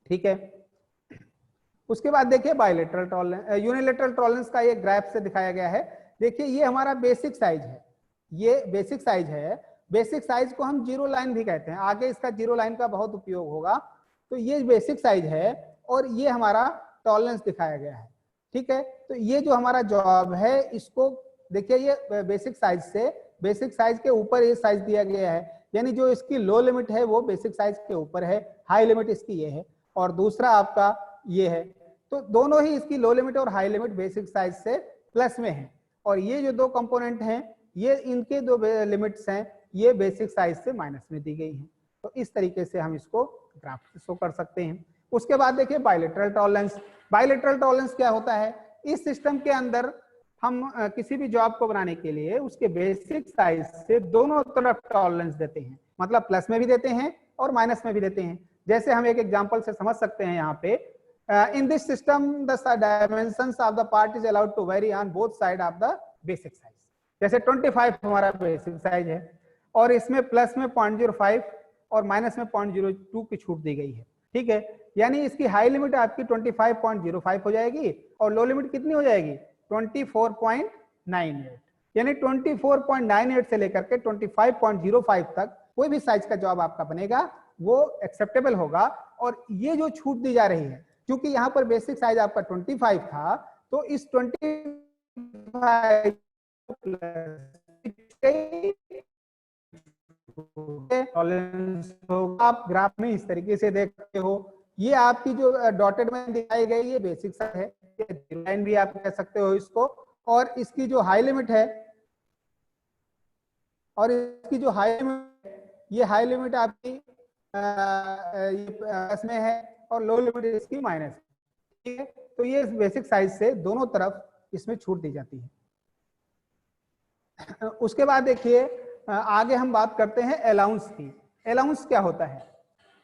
ठीक है। उसके बाद देखिए बायलैटरल टॉलरेंस, यूनिलैटरल टॉलरेंस का एक ग्राफ से दिखाया गया है। देखिए ये हमारा बेसिक साइज है, ये बेसिक साइज है, बेसिक साइज को हम जीरो लाइन भी कहते हैं, आगे इसका जीरो लाइन का बहुत उपयोग होगा। तो ये बेसिक साइज है और ये हमारा टॉलरेंस दिखाया गया है, ठीक है। तो ये जो हमारा जॉब है इसको देखिए, ये बेसिक साइज से, बेसिक साइज के ऊपर ये साइज दिया गया है, यानी जो इसकी लो लिमिट है वो बेसिक साइज के ऊपर है, हाई लिमिट इसकी ये है, और दूसरा आपका ये है। तो दोनों ही इसकी लो लिमिट और हाई लिमिट बेसिक साइज से प्लस में है, और ये जो दो कंपोनेंट हैं ये इनके दो लिमिट्स हैं, ये बेसिक साइज से माइनस में दी गई हैं। तो इस तरीके से हम इसको ग्राफ से शो कर सकते हैं। उसके बाद देखिए बायलैटरल टॉलरेंस। बायलैटरल टॉलरेंस क्या होता है? इस सिस्टम के अंदर हम किसी भी जॉब को बनाने के लिए उसके बेसिक साइज से दोनों तरफ टॉलरेंस देते हैं, मतलब प्लस में भी देते हैं और माइनस में भी देते हैं। जैसे हम एक एग्जांपल से समझ सकते हैं यहाँ पे, in this system the dimensions of the part is allowed to vary on both side of the basic size. जैसे 25 हमारा बेसिक साइज है और इसमें प्लस में 0.05 और माइनस में 0.02 की छूट दी गई है, ठीक है। यानी इसकी हाई लिमिट आपकी 25.05 हो जाएगी और लो लिमिट कितनी हो जाएगी? 24.98। यानी 24.98 से लेकर के 25.05 तक कोई भी साइज का जॉब आपका बनेगा वो एक्सेप्टेबल होगा। और ये जो छूट दी जा रही है, क्योंकि यहाँ पर बेसिक साइज आपका 25 था, तो इस 25 आप ग्राफ में इस तरीके से देख सकते हो। ये आपकी जो डॉटेड में दिखाई गई ये बेसिक साइज है, ये लाइन भी आप कह सकते हो इसको, और इसकी जो हाई लिमिट है, और इसकी जो हाई लिमिट, ये हाई लिमिट आपकी प्लस में है और लो लिमिट इसकी माइनस, ठीक है। तो ये बेसिक साइज से दोनों तरफ इसमें छूट दी जाती है। उसके बाद देखिए आगे हम बात करते हैं अलाउंस की। अलाउंस क्या होता है?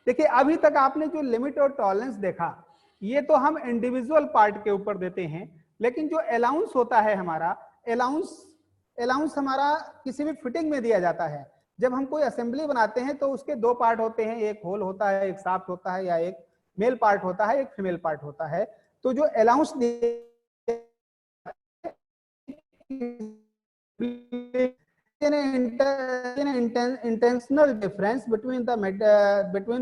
देखिए अभी तक आपने जो लिमिट और टॉलरेंस देखा ये तो हम इंडिविजुअल पार्ट के ऊपर देते हैं, लेकिन जो अलाउंस होता है हमारा, अलाउंस हमारा किसी भी फिटिंग में दिया जाता है। जब हम कोई असेंबली बनाते हैं तो उसके दो पार्ट होते हैं, एक होल होता है, एक शाफ्ट होता है, या एक मेल पार्ट होता है, एक फीमेल पार्ट होता है। तो जो allowance intentional difference between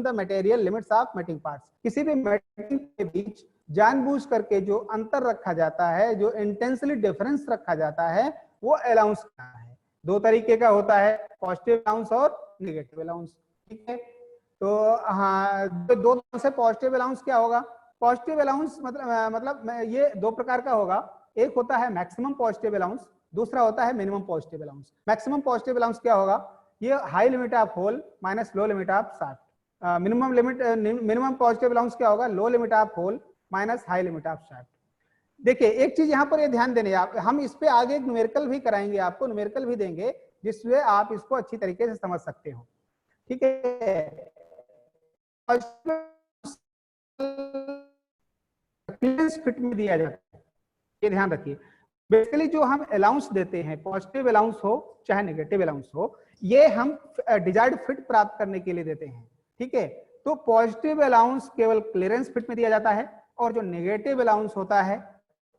the material limits of mating parts. किसी भी मेटिंग के बीच जानबूझ करके जो अंतर रखा जाता है, जो इंटेंसली डिफरेंस रखा जाता है, वो अलाउंस है। दो तरीके का होता है, पॉजिटिव अलाउंस और नेगेटिव अलाउंस। ठीक है, तो हाँ, दो तरह से पॉजिटिव अलाउंस क्या होगा? पॉजिटिव अलाउंस मतलब ये दो प्रकार का होगा। एक होता है मैक्सिमम पॉजिटिव अलाउंस, दूसरा होता है minimum positive allowance. Maximum positive allowance क्या होगा? ये high limit of hole minus low limit of shaft. Minimum positive allowance क्या होगा? Low limit of hole minus high limit of shaft. देखिए एक चीज यहाँ पर ये ध्यान देने, हम इस पे आगे एक न्यूमेरिकल भी कराएंगे, आपको न्यूमेरिकल भी देंगे जिसमें आप इसको अच्छी तरीके से समझ सकते हो। ठीक है, फिट में दिया जाता है, ये ध्यान रखिए। बेसिकली जो हम अलाउंस देते हैं, पॉजिटिव अलाउंस हो चाहे नेगेटिव अलाउंस हो, ये हम डिजायर्ड फिट प्राप्त करने के लिए देते हैं। ठीक है, तो पॉजिटिव अलाउंस केवल क्लियरेंस फिट में दिया जाता है और जो नेगेटिव अलाउंस होता है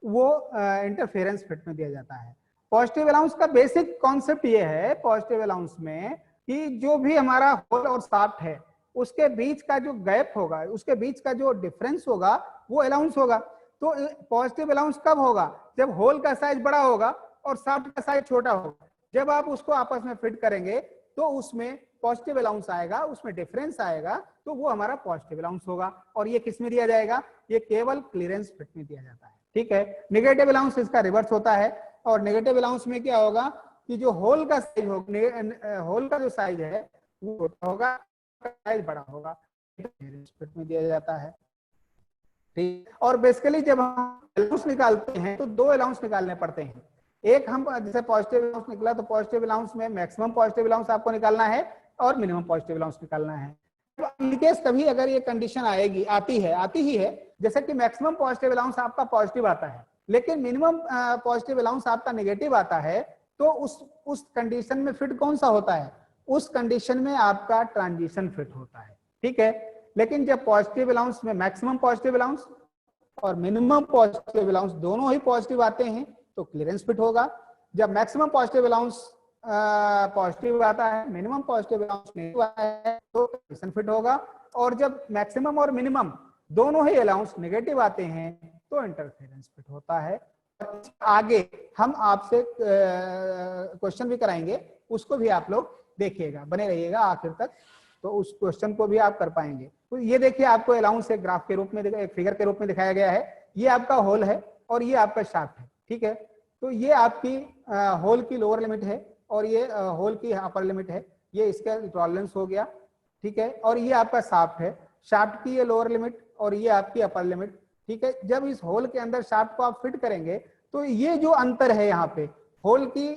वो इंटरफेरेंस फिट में दिया जाता है। पॉजिटिव अलाउंस का बेसिक कॉन्सेप्ट ये है पॉजिटिव अलाउंस में कि जो भी हमारा होल और शाफ्ट है उसके बीच का जो गैप होगा, उसके बीच का जो डिफरेंस होगा, वो अलाउंस होगा। तो पॉजिटिव अलाउंस कब होगा? जब होल का साइज बड़ा होगा और शाफ्ट का साइज छोटा होगा। जब आप उसको आपस में फिट करेंगे तो उसमें पॉजिटिव अलाउंस आएगा, उसमें डिफरेंस आएगा, तो वो हमारा पॉजिटिव अलाउंस होगा। और ये किस में दिया जाएगा? ये केवल क्लियरेंस फिट में दिया जाता है। ठीक है, नेगेटिव अलाउंस इसका रिवर्स होता है, और नेगेटिव अलाउंस में क्या होगा कि जो होल का साइज होगा, होल का जो साइज है वो छोटा होगा, साइज बड़ा होगा, फिट में दिया जाता है। ठीक, और बेसिकली जब हम अलाउंस निकालते हैं तो दो अलाउंस निकालने पड़ते हैं। एक हम जैसे पॉजिटिव अलाउंस निकला तो पॉजिटिव अलाउंस में मैक्सिमम पॉजिटिव अलाउंस आपको निकालना है और मिनिमम पॉजिटिव अलाउंस निकालना है। इन केस कभी अगर ये कंडीशन आएगी, आती ही है, जैसे कि मैक्सिमम पॉजिटिव अलाउंस आपका पॉजिटिव आता है लेकिन मिनिमम पॉजिटिव अलाउंस आपका नेगेटिव आता है, तो उस कंडीशन में फिट कौन सा होता है? उस कंडीशन में आपका ट्रांजिशन फिट होता है। ठीक है, लेकिन जब पॉजिटिव अलाउंस में मैक्सिमम पॉजिटिव अलाउंस और मिनिमम पॉजिटिव अलाउंस दोनों ही पॉजिटिव आते हैं तो क्लियरेंस फिट होगा। जब मैक्सिमम पॉजिटिव अलाउंस पॉजिटिव आता है, मिनिमम पॉजिटिव अलाउंस नेगेटिव आता है, तो ट्रांजिशन फिट होगा। और जब मैक्सिमम और मिनिमम दोनों ही अलाउंस नेगेटिव आते हैं तो इंटरफेरेंस फिट होता है। आगे हम आपसे क्वेश्चन भी कराएंगे, उसको भी आप लोग देखिएगा, बने रहिएगा आखिर तक, तो उस क्वेश्चन को भी आप कर पाएंगे। तो ये देखिए आपको अलाउंस एक ग्राफ के रूप में, एक फिगर के रूप में दिखाया गया है। ये आपका होल है और ये आपका शाफ्ट है। ठीक है, तो ये आपकी होल की लोअर लिमिट है और ये होल की अपर लिमिट है, ये इसका टॉलरेंस हो गया। ठीक है, और ये आपका शाफ्ट है, शाफ्ट की ये लोअर लिमिट और ये आपकी अपर लिमिट। ठीक है, जब इस होल के अंदर शाफ्ट को आप फिट करेंगे तो ये जो अंतर है यहाँ पे होल की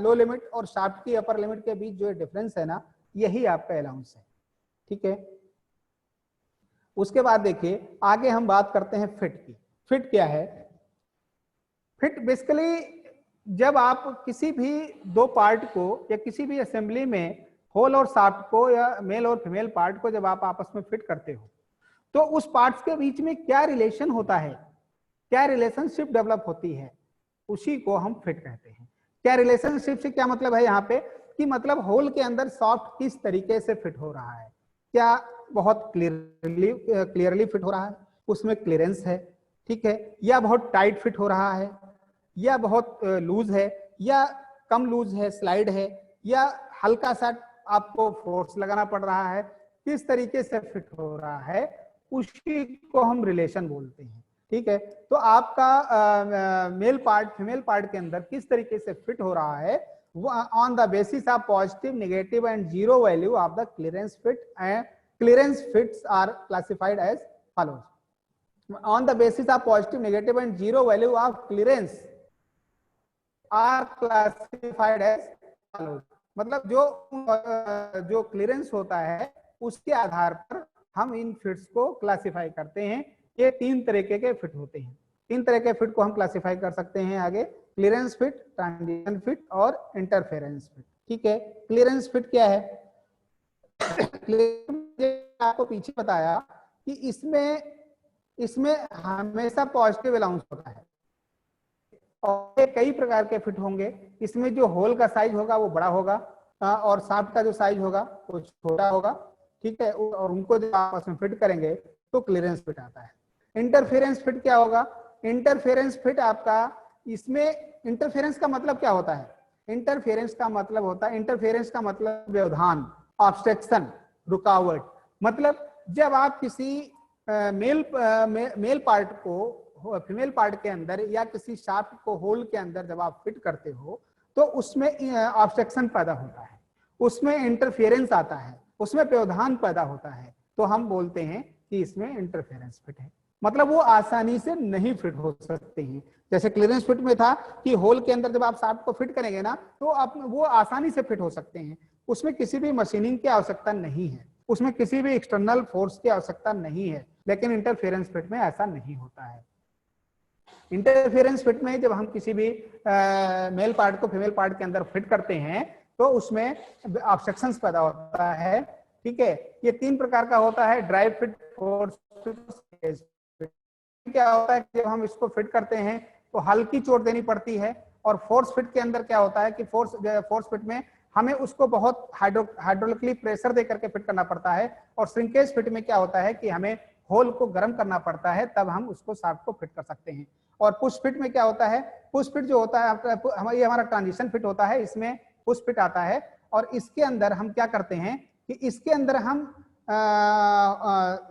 लो लिमिट और शाफ्ट की अपर लिमिट के बीच जो डिफरेंस है ना, यही आपका अलाउंस है। ठीक है, उसके बाद देखिए आगे हम बात करते हैं फिट की। फिट क्या है? फिट बेसिकली जब आप किसी भी दो पार्ट को या किसी भी असेंबली में होल और शाफ्ट को या मेल और फीमेल पार्ट को जब आप आपस में फिट करते हो तो उस पार्ट्स के बीच में क्या रिलेशन होता है, क्या रिलेशनशिप डेवलप होती है, उसी को हम फिट कहते हैं। क्या रिलेशनशिप से क्या मतलब है यहाँ पे कि मतलब होल के अंदर सॉफ्ट किस तरीके से फिट हो रहा है, क्या बहुत क्लियरली फिट हो रहा है, उसमें क्लियरेंस है, ठीक है, या बहुत टाइट फिट हो रहा है, या बहुत लूज है, या कम लूज है, स्लाइड है, या हल्का सा आपको फोर्स लगाना पड़ रहा है, किस तरीके से फिट हो रहा है, उसी को हम रिलेशन बोलते हैं। ठीक है, तो आपका मेल पार्ट फीमेल पार्ट के अंदर किस तरीके से फिट हो रहा है, वो on the basis of positive, negative and zero value of the clearance fit, and clearance fits are classified as follows. On the basis of positive, negative and zero value of clearance are classified as follows. मतलब जो clearance होता है उसके आधार पर हम इन fits को classify करते हैं। ये तीन तरीके के फिट होते हैं। तीन तरह के फिट को हम क्लासिफाई कर सकते हैं आगे, क्लियरेंस फिट, ट्रांजिशन फिट और इंटरफेरेंस फिट। ठीक है, क्लियरेंस फिट क्या है? आपको पीछे बताया कि इसमें हमेशा पॉजिटिव अलाउंस होता है और ये कई प्रकार के फिट होंगे। इसमें जो होल का साइज होगा वो बड़ा होगा और शाफ्ट का जो साइज होगा वो छोटा होगा, ठीक है। और उनको जब आपस में फिट करेंगे तो क्लियरेंस फिट आता है। इंटरफेरेंस फिट क्या होगा? इंटरफेरेंस फिट आपका, इसमें इंटरफेरेंस का मतलब क्या होता है? इंटरफेरेंस का मतलब होता है, इंटरफेरेंस का मतलब व्यवधान, ऑब्स्ट्रक्शन, रुकावट। मतलब जब आप किसी मेल पार्ट को फीमेल पार्ट के अंदर या किसी शाफ्ट को होल के अंदर जब आप फिट करते हो तो उसमें ऑब्स्ट्रक्शन पैदा होता है, उसमें इंटरफेरेंस आता है, उसमें व्यवधान पैदा होता है, तो हम बोलते हैं कि इसमें इंटरफेरेंस फिट है। मतलब वो आसानी से नहीं फिट हो सकते हैं। जैसे क्लियरेंस फिट में था कि होल के अंदर जब आप शाफ्ट को फिट करेंगे ना तो आप वो आसानी से फिट हो सकते हैं, उसमें किसी भी मशीनिंग की आवश्यकता नहीं है, उसमें किसी भी एक्सटर्नल फोर्स की आवश्यकता नहीं है। लेकिन इंटरफेरेंस फिट में ऐसा नहीं होता है। इंटरफेरेंस फिट में जब हम किसी भी मेल पार्ट को फीमेल पार्ट के अंदर फिट करते हैं तो उसमें ऑब्स्ट्रक्शंस पैदा होता है, ठीक है। ये 3 प्रकार का होता है, ड्राइव फिट, फोर्स फिट। क्या होता है जब हम इसको फिट करते हैं तो हल्की चोट देनी पड़ती है। और फोर्स फिट के अंदर क्या होता है कि फोर्स फिट में हमें उसको बहुत हाइड्रोलिकली प्रेशर दे करके फिट करना पड़ता है। और श्रिंकेज फिट में क्या होता है कि हमें होल को गर्म करना पड़ता है, तब हम उसको शाफ्ट को फिट कर सकते हैं। और पुश फिट में क्या होता है? पुश फिट जो होता है ये हमारा ट्रांजिशन फिट होता है, इसमें पुश फिट आता है। और इसके अंदर हम क्या करते हैं कि इसके अंदर हम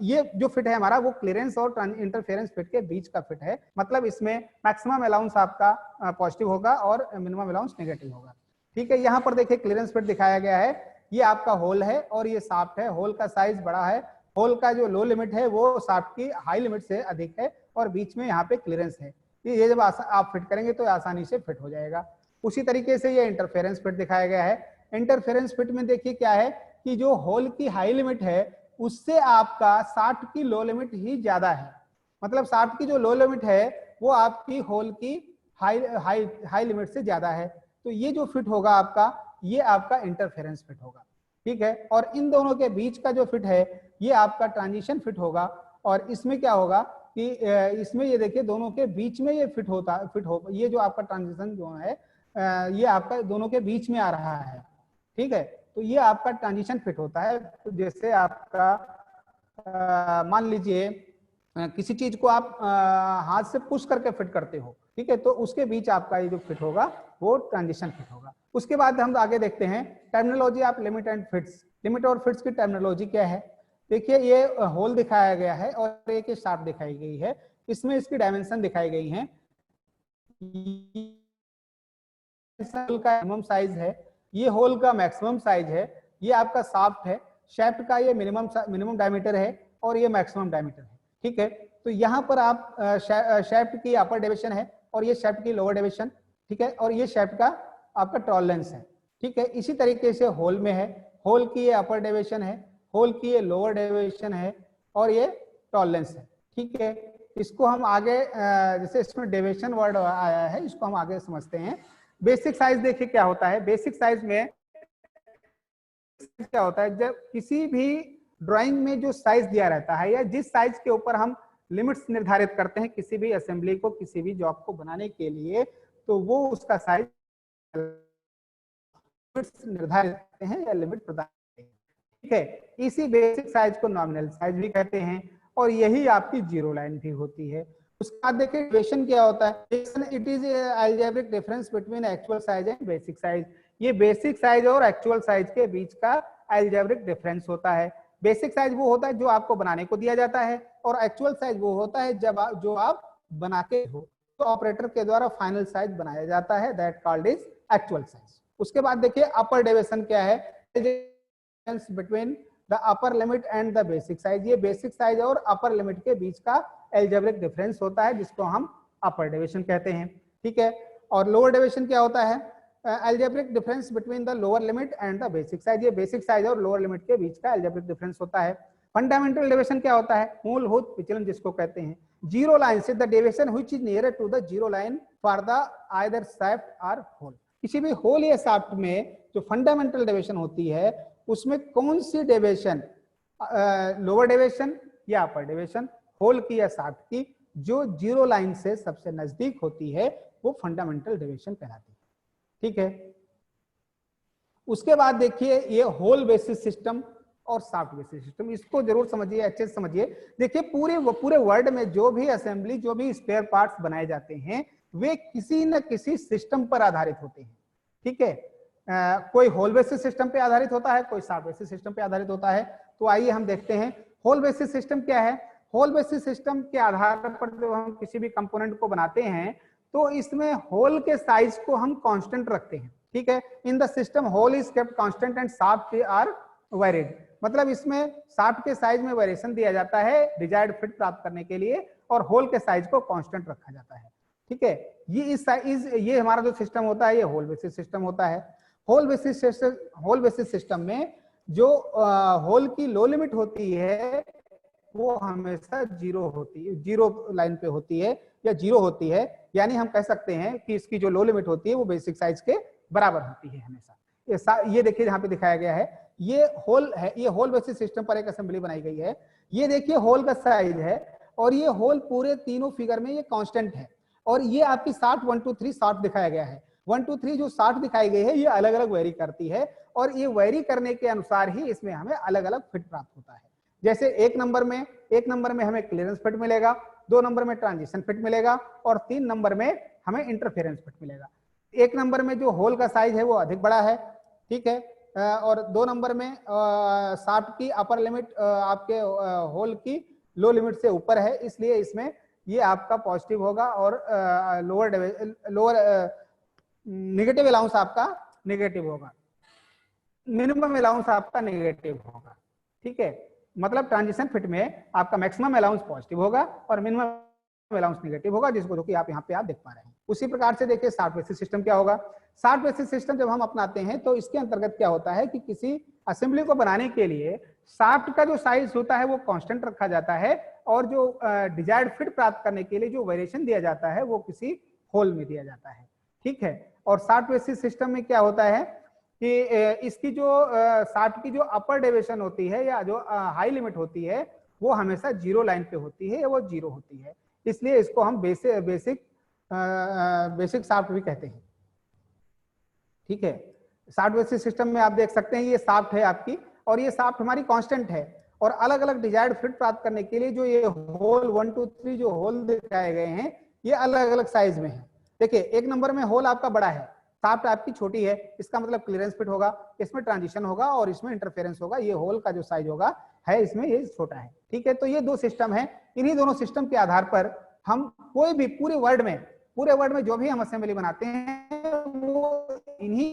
ये जो फिट है हमारा वो क्लियरेंस और इंटरफेरेंस फिट के बीच का फिट है। मतलब इसमें मैक्सिमम अलाउंस आपका पॉजिटिव होगा और मिनिमम अलाउंस नेगेटिव होगा, ठीक है। यहाँ पर देखिए क्लियरेंस फिट दिखाया गया है, ये आपका होल है और ये शाफ्ट है। होल का साइज बड़ा है, होल का जो लो लिमिट है वो शाफ्ट की हाई लिमिट से अधिक है और बीच में यहाँ पे क्लियरेंस है। ये जब आप फिट करेंगे तो आसानी से फिट हो जाएगा। उसी तरीके से ये इंटरफेरेंस फिट दिखाया गया है। इंटरफेरेंस फिट में देखिए क्या है कि जो होल की हाई लिमिट है उससे आपका शाफ्ट की लो लिमिट ही ज्यादा है। मतलब शाफ्ट की जो लो लिमिट है वो आपकी होल की हाई लिमिट से ज्यादा है। तो ये जो फिट होगा आपका, ये आपका इंटरफेरेंस फिट होगा, ठीक है। और इन दोनों के बीच का जो फिट है ये आपका ट्रांजिशन फिट होगा। और इसमें क्या होगा कि इसमें ये देखिए दोनों के बीच में ये ये जो आपका ट्रांजिशन जो है ये आपका दोनों के बीच में आ रहा है, ठीक है। तो ये आपका ट्रांजिशन फिट होता है। तो जैसे आपका मान लीजिए किसी चीज को आप हाथ से पुश करके फिट करते हो, ठीक है, तो उसके बीच आपका ये जो फिट होगा वो ट्रांजिशन फिट होगा। उसके बाद हम आगे देखते हैं terminology of limit and fits. Limit और फिट्स की टर्मिनोलॉजी क्या है? देखिए ये होल दिखाया गया है और एक शाफ्ट दिखाई गई है, इसमें इसकी डायमेंशन दिखाई गई है। का मिनिमम साइज है, ये होल का मैक्सिमम साइज है, ये आपका शाफ्ट है, शाफ्ट का ये मिनिमम डायमीटर है और ये मैक्सिमम डायमीटर है, ठीक है। तो यहाँ पर आप शाफ्ट की अपर डेविएशन है और ये शाफ्ट की लोअर डेविएशन, ठीक है, और ये शाफ्ट का आपका टॉलरेंस है, ठीक है। इसी तरीके से होल में है, होल की ये अपर डेविएशन है, होल की ये लोअर डेविएशन है और ये टॉलरेंस है, ठीक है। इसको हम आगे जैसे इसमें डेविएशन वर्ड आया है इसको हम आगे समझते हैं। बेसिक साइज देखिए क्या होता है। बेसिक साइज में क्या होता है, जब किसी भी ड्राइंग में जो साइज दिया रहता है या जिस साइज के ऊपर हम लिमिट्स निर्धारित करते हैं किसी भी असेंबली को, किसी भी जॉब को बनाने के लिए, तो वो उसका साइज निर्धारित करते हैं या लिमिट प्रदान करते हैं, ठीक है। इसी बेसिक साइज को नॉमिनल साइज भी कहते हैं और यही आपकी जीरो लाइन भी होती है। उसके बाद देखिए डेविएशन क्या होता है। It is algebraic difference between actual size and basic size. ये बेसिक साइज और एक्चुअल साइज के बीच का अलजेब्रिक डिफरेंस होता है। बेसिक साइज वो होता है जो आपको बनाने को दिया जाता है और एक्चुअल साइज वो होता है जब जो आप बनाते हो तो ऑपरेटर के द्वारा फाइनल साइज बनाया जाता है, that called is actual size. उसके बाद देखिए अपर डेविएशन क्या है, between the upper limit and the basic size. ये बेसिक साइज और अपर लिमिट के बीच का अलजेब्रिक डिफरेंस होता है जिसको हम अपर डेविएशन कहते हैं, ठीक है। और लोअर डेविएशन क्या होता है, algebraic difference between the lower limit and the basic size. ये बेसिक साइज और लोअर लिमिट के बीच का अलजेब्रिक डिफरेंस होता है। फंडामेंटल डेविएशन क्या होता है, मूलभूत विचलन जिसको कहते हैं। जीरो लाइन से the deviation which is near to the zero line for the either shaft और होल। किसी भी होल या शाफ्ट में जो फंडामेंटल डेविएशन होती है उसमें कौन सी डेविएशन, लोअर डेविएशन या अपर डेविएशन, होल की या शाफ्ट की, जो जीरो लाइन से सबसे नजदीक होती है वो फंडामेंटल डेविएशन कहलाती है। ठीक है, उसके बाद देखिए ये होल बेसिस सिस्टम और सॉफ्ट बेसिस सिस्टम, इसको जरूर समझिए, अच्छे से समझिए। देखिए पूरे वर्ल्ड में जो भी असेंबली, जो भी स्पेयर पार्ट्स बनाए जाते हैं वे किसी न किसी सिस्टम पर आधारित होते हैं। ठीक है, कोई होल बेसिस सिस्टम पे आधारित होता है, कोई सॉफ्ट बेसिस सिस्टम पे आधारित होता है। तो आइए हम देखते हैं होल बेसिस सिस्टम क्या है। होल बेसिस सिस्टम के आधार पर जब हम किसी भी कंपोनेंट को बनाते हैं तो इसमें होल के साइज को हम कांस्टेंट रखते हैं। ठीक है, in the system hole is kept constant and shaft are varied, मतलब इसमें शाफ्ट के साइज में वेरिएशन दिया जाता है डिजायर्ड फिट प्राप्त करने के लिए, और होल के साइज को कांस्टेंट रखा जाता है। ठीक है, ये हमारा जो सिस्टम होता है ये होल बेसिस सिस्टम होता है। होल बेसिस सिस्टम में जो होल की लो लिमिट होती है वो हमेशा जीरो होती है, जीरो लाइन पे होती है या जीरो होती है, यानी हम कह सकते हैं कि इसकी जो लो लिमिट होती है वो बेसिक साइज के बराबर होती है हमेशा। ये देखिए यहाँ पे दिखाया गया है, ये होल है, ये होल बेसिस सिस्टम पर एक असेंबली बनाई गई है। ये देखिए होल का साइज है और ये होल पूरे तीनों फिगर में ये कांस्टेंट है, और ये आपकी 60 1 2 3 60 दिखाया गया है। 1 2 3 जो 60 दिखाई गई है ये अलग अलग वेरी करती है, और ये वेरी करने के अनुसार ही इसमें हमें अलग अलग फिट प्राप्त होता है। जैसे एक नंबर में हमें क्लियरेंस फिट मिलेगा, 2 नंबर में ट्रांजिशन फिट मिलेगा, और 3 नंबर में हमें इंटरफेरेंस फिट मिलेगा। 1 नंबर में जो होल का साइज है वो अधिक बड़ा है। ठीक है, और 2 नंबर में शाफ्ट की अपर लिमिट आपके होल की लो लिमिट से ऊपर है, इसलिए इसमें ये आपका पॉजिटिव होगा, और लोअर नेगेटिव अलाउंस आपका नेगेटिव होगा, मिनिमम अलाउंस आपका नेगेटिव होगा। ठीक है, मतलब ट्रांजिशन फिट में आपका मैक्सिमम अलाउंस पॉजिटिव होगा और मिनिमम अलाउंस नेगेटिव होगा, जिसको जो कि आप यहाँ पे आप देख पा रहे हैं। उसी प्रकार से देखिए सॉफ्ट बेसिस सिस्टम क्या होगा। सॉफ्ट बेसिस सिस्टम जब हम अपनाते हैं तो इसके अंतर्गत क्या होता है कि किसी असेंबली को बनाने के लिए शाफ्ट का जो साइज होता है वो कांस्टेंट रखा जाता है, और जो डिजायर्ड फिट प्राप्त करने के लिए जो वेरिएशन दिया जाता है वो किसी होल में दिया जाता है। ठीक है, और सॉफ्ट बेसिस सिस्टम में क्या होता है कि इसकी जो शाफ्ट की जो अपर डेविएशन होती है या जो हाई लिमिट होती है वो हमेशा जीरो लाइन पे होती है, वो जीरो होती है, इसलिए इसको हम बेसिक शाफ्ट भी कहते हैं। ठीक है, सॉफ्ट बेसिस सिस्टम में आप देख सकते हैं ये शाफ्ट है आपकी, और ये शाफ्ट हमारी कांस्टेंट है, और अलग अलग डिजायर्ड फिट प्राप्त करने के लिए जो ये होल 1 2 3 जो होल दिखाए गए हैं ये अलग अलग साइज में है। देखिए 1 नंबर में होल आपका बड़ा है, शाफ्ट आपकी छोटी है, इसका मतलब क्लियरेंस फिट होगा, इसमें ट्रांजिशन होगा और इसमें इंटरफेरेंस होगा। ये होल का जो साइज होगा है इसमें ये छोटा है। ठीक है, तो ये दो सिस्टम है, इन्हीं दोनों सिस्टम के आधार पर हम कोई भी पूरे वर्ल्ड में जो भी हम असेंबली बनाते हैं वो इन्हीं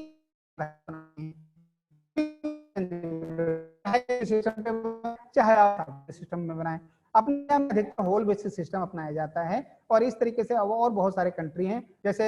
चाहे आप सिस्टम में बनाएं, अपने अधिकतर होल बेसिस सिस्टम अपनाया जाता है। और इस तरीके से और बहुत सारे कंट्री हैं, जैसे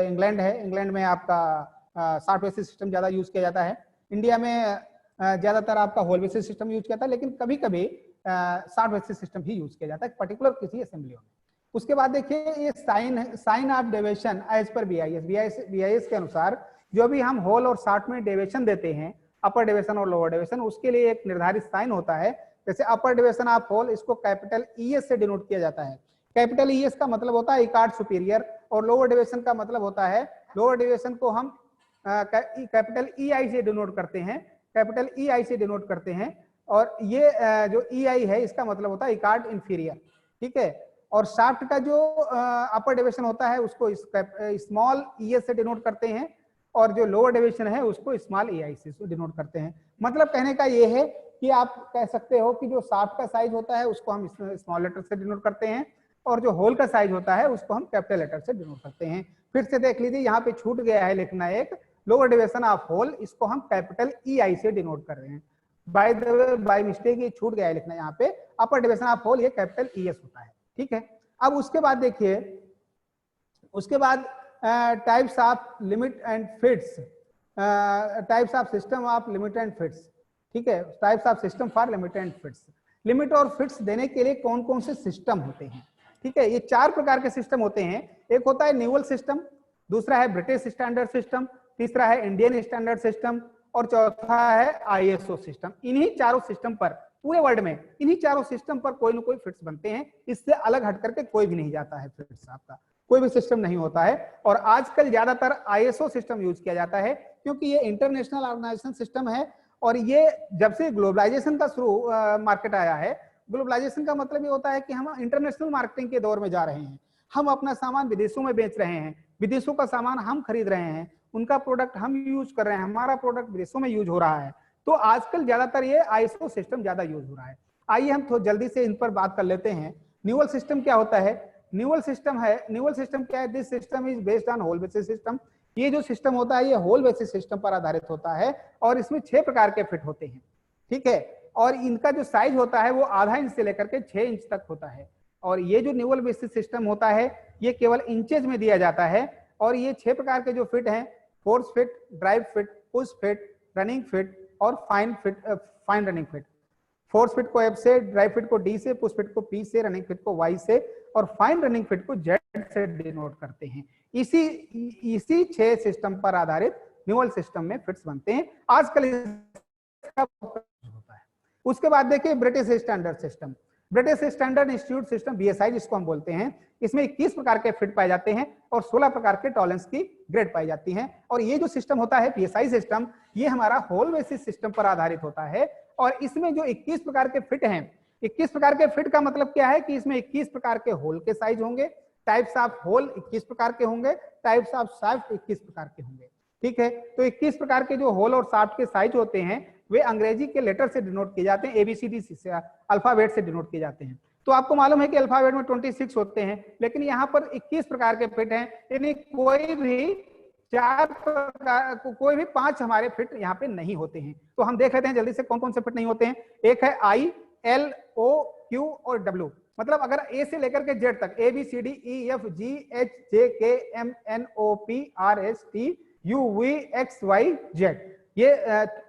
इंग्लैंड है, इंग्लैंड में आपका सॉफ्ट बेसिस सिस्टम ज्यादा यूज किया जाता है। इंडिया में ज्यादातर आपका होल बेसिस सिस्टम यूज किया जाता है, लेकिन कभी कभी सॉफ्ट बेसिस सिस्टम ही यूज किया जाता है पर्टिकुलर किसी असेंबलियों में। उसके बाद देखिए ये sign of deviation as per BIS के अनुसार जो भी हम होल और सॉफ्ट में डेविएशन देते हैं, अपर डेविएशन और लोअर डेविएशन, उसके लिए एक निर्धारित साइन होता है। जैसे अपर डेविएशन ऑफ होल, इसको कैपिटल ईएस से डिनोट किया जाता है। कैपिटल ईएस का मतलब होता है इकार्ड सुपीरियर, और लोअर डेविएशन का मतलब होता है, लोअर डेविएशन को हम कैपिटल ईआई से डिनोट करते हैं, कैपिटल ईआई से डिनोट करते हैं। और ये जो ईआई है इसका मतलब होता है इकार्ड इंफीरियर। ठीक है, और शाफ्ट का जो अपर डेविएशन होता है उसको स्मॉल ईएस से डिनोट करते हैं, और जो लोअर डेविएशन है उसको स्मॉल ईआई से डिनोट करते हैं। मतलब कहने का ये है कि आप कह सकते हो कि जो शाफ्ट का साइज होता है उसको हम स्मॉल लेटर से डिनोट करते हैं, और जो होल का साइज होता है उसको हम कैपिटल लेटर से डिनोट करते हैं। फिर से देख लीजिए, यहाँ पे छूट गया है लिखना एक लोअर डेविएशन ऑफ होल, इसको हम कैपिटल ईआई से डिनोट कर रहे हैं। By the way, by mistake ये छूट गया है लिखना यहाँ पे, अपर डेविएशन ऑफ होल ये कैपिटल ईएस होता है। ठीक है, अब उसके बाद देखिए, उसके बाद types of limit and fits, types of system of limit and fits. ठीक है, types of system for limit and fits. Limit और फिट्स देने के लिए कौन कौन से सिस्टम होते हैं? ठीक है, ये 4 प्रकार के सिस्टम होते हैं। एक होता है न्यूअल सिस्टम, दूसरा है ब्रिटिश स्टैंडर्ड सिस्टम, तीसरा है इंडियन स्टैंडर्ड सिस्टम, और चौथा है आईएसओ सिस्टम। इन्हीं चारों सिस्टम पर पूरे वर्ल्ड में इन्हीं चारों सिस्टम पर कोई ना कोई फिट्स बनते हैं, इससे अलग हट करके कोई भी नहीं जाता है फिट्स आपका। कोई भी सिस्टम नहीं होता है। और आजकल ज्यादातर आईएसओ सिस्टम यूज किया जाता है, क्योंकि ये इंटरनेशनल ऑर्गेनाइजेशन सिस्टम है। और ये जब से ग्लोबलाइजेशन का शुरू मार्केट आया है, ग्लोबलाइजेशन का मतलब ये होता है कि हम इंटरनेशनल मार्केटिंग के दौर में जा रहे हैं। हम अपना सामान विदेशों में बेच रहे हैं, विदेशों का सामान हम खरीद रहे हैं, उनका प्रोडक्ट हम यूज कर रहे हैं, हमारा प्रोडक्ट विदेशों में यूज हो रहा है। तो आजकल ज्यादातर ये आईएसओ सिस्टम ज्यादा यूज हो रहा है। आइए हम थोड़ा जल्दी से इन पर बात कर लेते हैं। न्यूअल सिस्टम क्या होता है? न्यूअल सिस्टम क्या है? This system is based on hole basis system. ये जो सिस्टम होता है ये होल बेसिस सिस्टम पर आधारित होता है और इसमें 6 प्रकार के फिट होते हैं, ठीक है। और इनका जो साइज होता है वो आधा इंच से लेकर के 6 इंच तक होता है। और ये जो न्यूअल बेसिस सिस्टम होता है ये केवल इंचेज में दिया जाता है। और ये 6 प्रकार के जो फिट हैं, force fit, drive fit, push fit, running fit और fine running fit. Force fit को F से, ड्राइव फिट को D से, पुश फिट को P से, रनिंग फिट को Y से और फाइन रनिंग फिट को Z से डिनोट करते हैं। इसी 6 सिस्टम पर आधारित न्यूअल सिस्टम में फिट्स बनते हैं। आजकल इसका होता है। उसके बाद देखिए British standard system. British standard institute system BSI जिसको हम बोलते हैं, इसमें 21 प्रकार के फिट पाए जाते हैं और 16 प्रकार के टॉलरेंस की ग्रेड पाई जाती हैं। और ये जो सिस्टम होता है BSI सिस्टम, ये हमारा होल बेसिस सिस्टम पर आधारित होता है। और इसमें जो 21 प्रकार के फिट हैं, 21 प्रकार के फिट का मतलब क्या है कि इसमें 21 प्रकार के होल के साइज होंगे, टाइप्स ऑफ होल 21 प्रकार के होंगे, टाइप्स ऑफ शाफ्ट 21 प्रकार के होंगे, ठीक है। तो 21 प्रकार के जो होल और शाफ्ट के साइज होते हैं वे अंग्रेजी के लेटर से डिनोट किए जाते हैं, ABCD से, अल्फाबेट से डिनोट किए जाते हैं। तो आपको मालूम है कि अल्फाबेट में 26 होते हैं, लेकिन यहाँ पर 21 प्रकार के फिट हैं, यानी कोई भी 5 हमारे फिट यहाँ पे नहीं होते हैं। तो हम देख लेते हैं जल्दी से कौन कौन से फिट नहीं होते हैं। एक है I, L, O, Q और W। मतलब अगर A से लेकर के Z तक ABCD E F G H J K M N O P R S T U V X Y Z, ये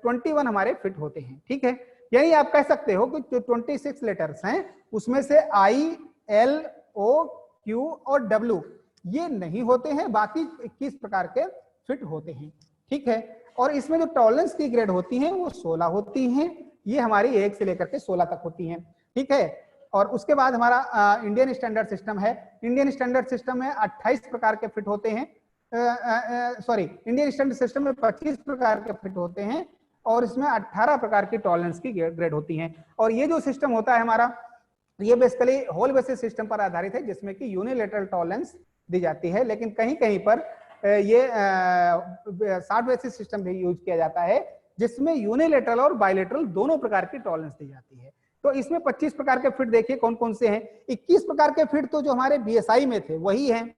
21 हमारे फिट होते हैं, ठीक है। यानी आप कह सकते हो कि जो 26 लेटर्स हैं उसमें से I, L, O, Q और W ये नहीं होते हैं, बाकी 21 प्रकार के फिट होते हैं, ठीक है। और इसमें जो टॉलरेंस की ग्रेड होती हैं वो 16 होती हैं। ये हमारी 1 से लेकर के 16 तक होती हैं, ठीक है। और उसके बाद हमारा इंडियन स्टैंडर्ड सिस्टम है। इंडियन स्टैंडर्ड सिस्टम में 28 प्रकार के फिट होते हैं। इंडियन स्टैंडर्ड सिस्टम में 25 प्रकार के फिट होते हैं और इसमें 18 प्रकार की टॉलरेंस की ग्रेड होती हैं। और ये जो सिस्टम होता है हमारा, ये बेसिकली होल बेसिस सिस्टम पर आधारित है, जिसमें कि यूनिलेटरल टॉलरेंस दी जाती है। लेकिन कहीं कहीं पर ये शार्ट बेसिस सिस्टम भी यूज किया जाता है, जिसमें यूनिलेटरल और बायलेटरल दोनों प्रकार की टॉलरेंस दी जाती है। तो इसमें 25 प्रकार के फिट देखिए कौन कौन से हैं। 21 प्रकार के फिट तो जो हमारे BSI में थे वही हैं,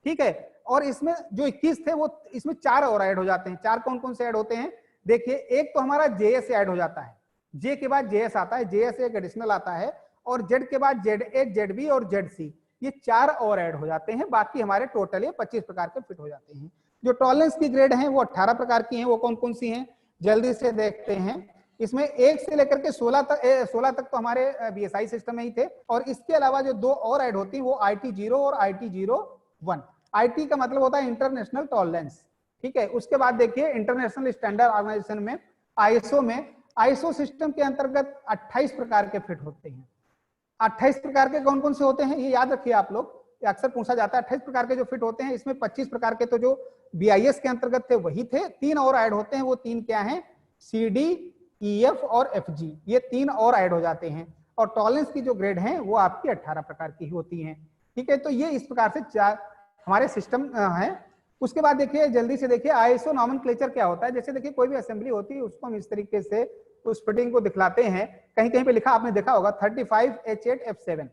ठीक है। और इसमें जो 21 थे वो इसमें 4 और ऐड हो जाते हैं। 4 कौन कौन से ऐड होते हैं? देखिए, एक तो हमारा JS ऐड हो जाता है, J के बाद JS आता है, JS एक एडिशनल आता है, और Z के बाद ZA, ZB और ZC, ये 4 और ऐड हो जाते हैं। बाकी हमारे टोटल ये 25 प्रकार के फिट हो जाते हैं। जो टॉलरेंस की ग्रेड हैं वो 18 प्रकार की हैं। वो कौन कौन सी हैं जल्दी से देखते हैं। इसमें 1 से लेकर के 16 तक तो हमारे BSI सिस्टम में ही थे। और इसके अलावा जो 2 और ऐड होती है वो IT0 और IT01। IT का मतलब होता है इंटरनेशनल टॉलरेंस, ठीक है। उसके बाद देखिए इंटरनेशनल स्टैंडर्ड ऑर्गेनाइजेशन में आईएसओ सिस्टम के अंतर्गत 28 प्रकार के फिट होते हैं। 28 प्रकार के कौन कौन से होते हैं ये याद रखिए आप लोग, अक्सर पूछा जाता है। 28 प्रकार के जो फिट होते हैं इसमें 25 प्रकार के तो जो BIS के अंतर्गत थे वही थे। 3 और ऐड होते हैं। वो 3 क्या हैं? CD, EF और FG, ये 3 और ऐड हो जाते हैं। और टॉलरेंस की जो ग्रेड है वो आपकी 18 प्रकार की होती है, ठीक है। तो ये इस प्रकार से 4 हमारे सिस्टम है। उसके बाद देखिए जल्दी से देखिए आईएसओ नॉमेनक्लेचर क्या होता है। जैसे देखिए कोई भी असेंबली होती है उसको हम इस तरीके से उस फिटिंग को दिखलाते हैं। कहीं कहीं पे लिखा आपने देखा होगा 35 H8 F7,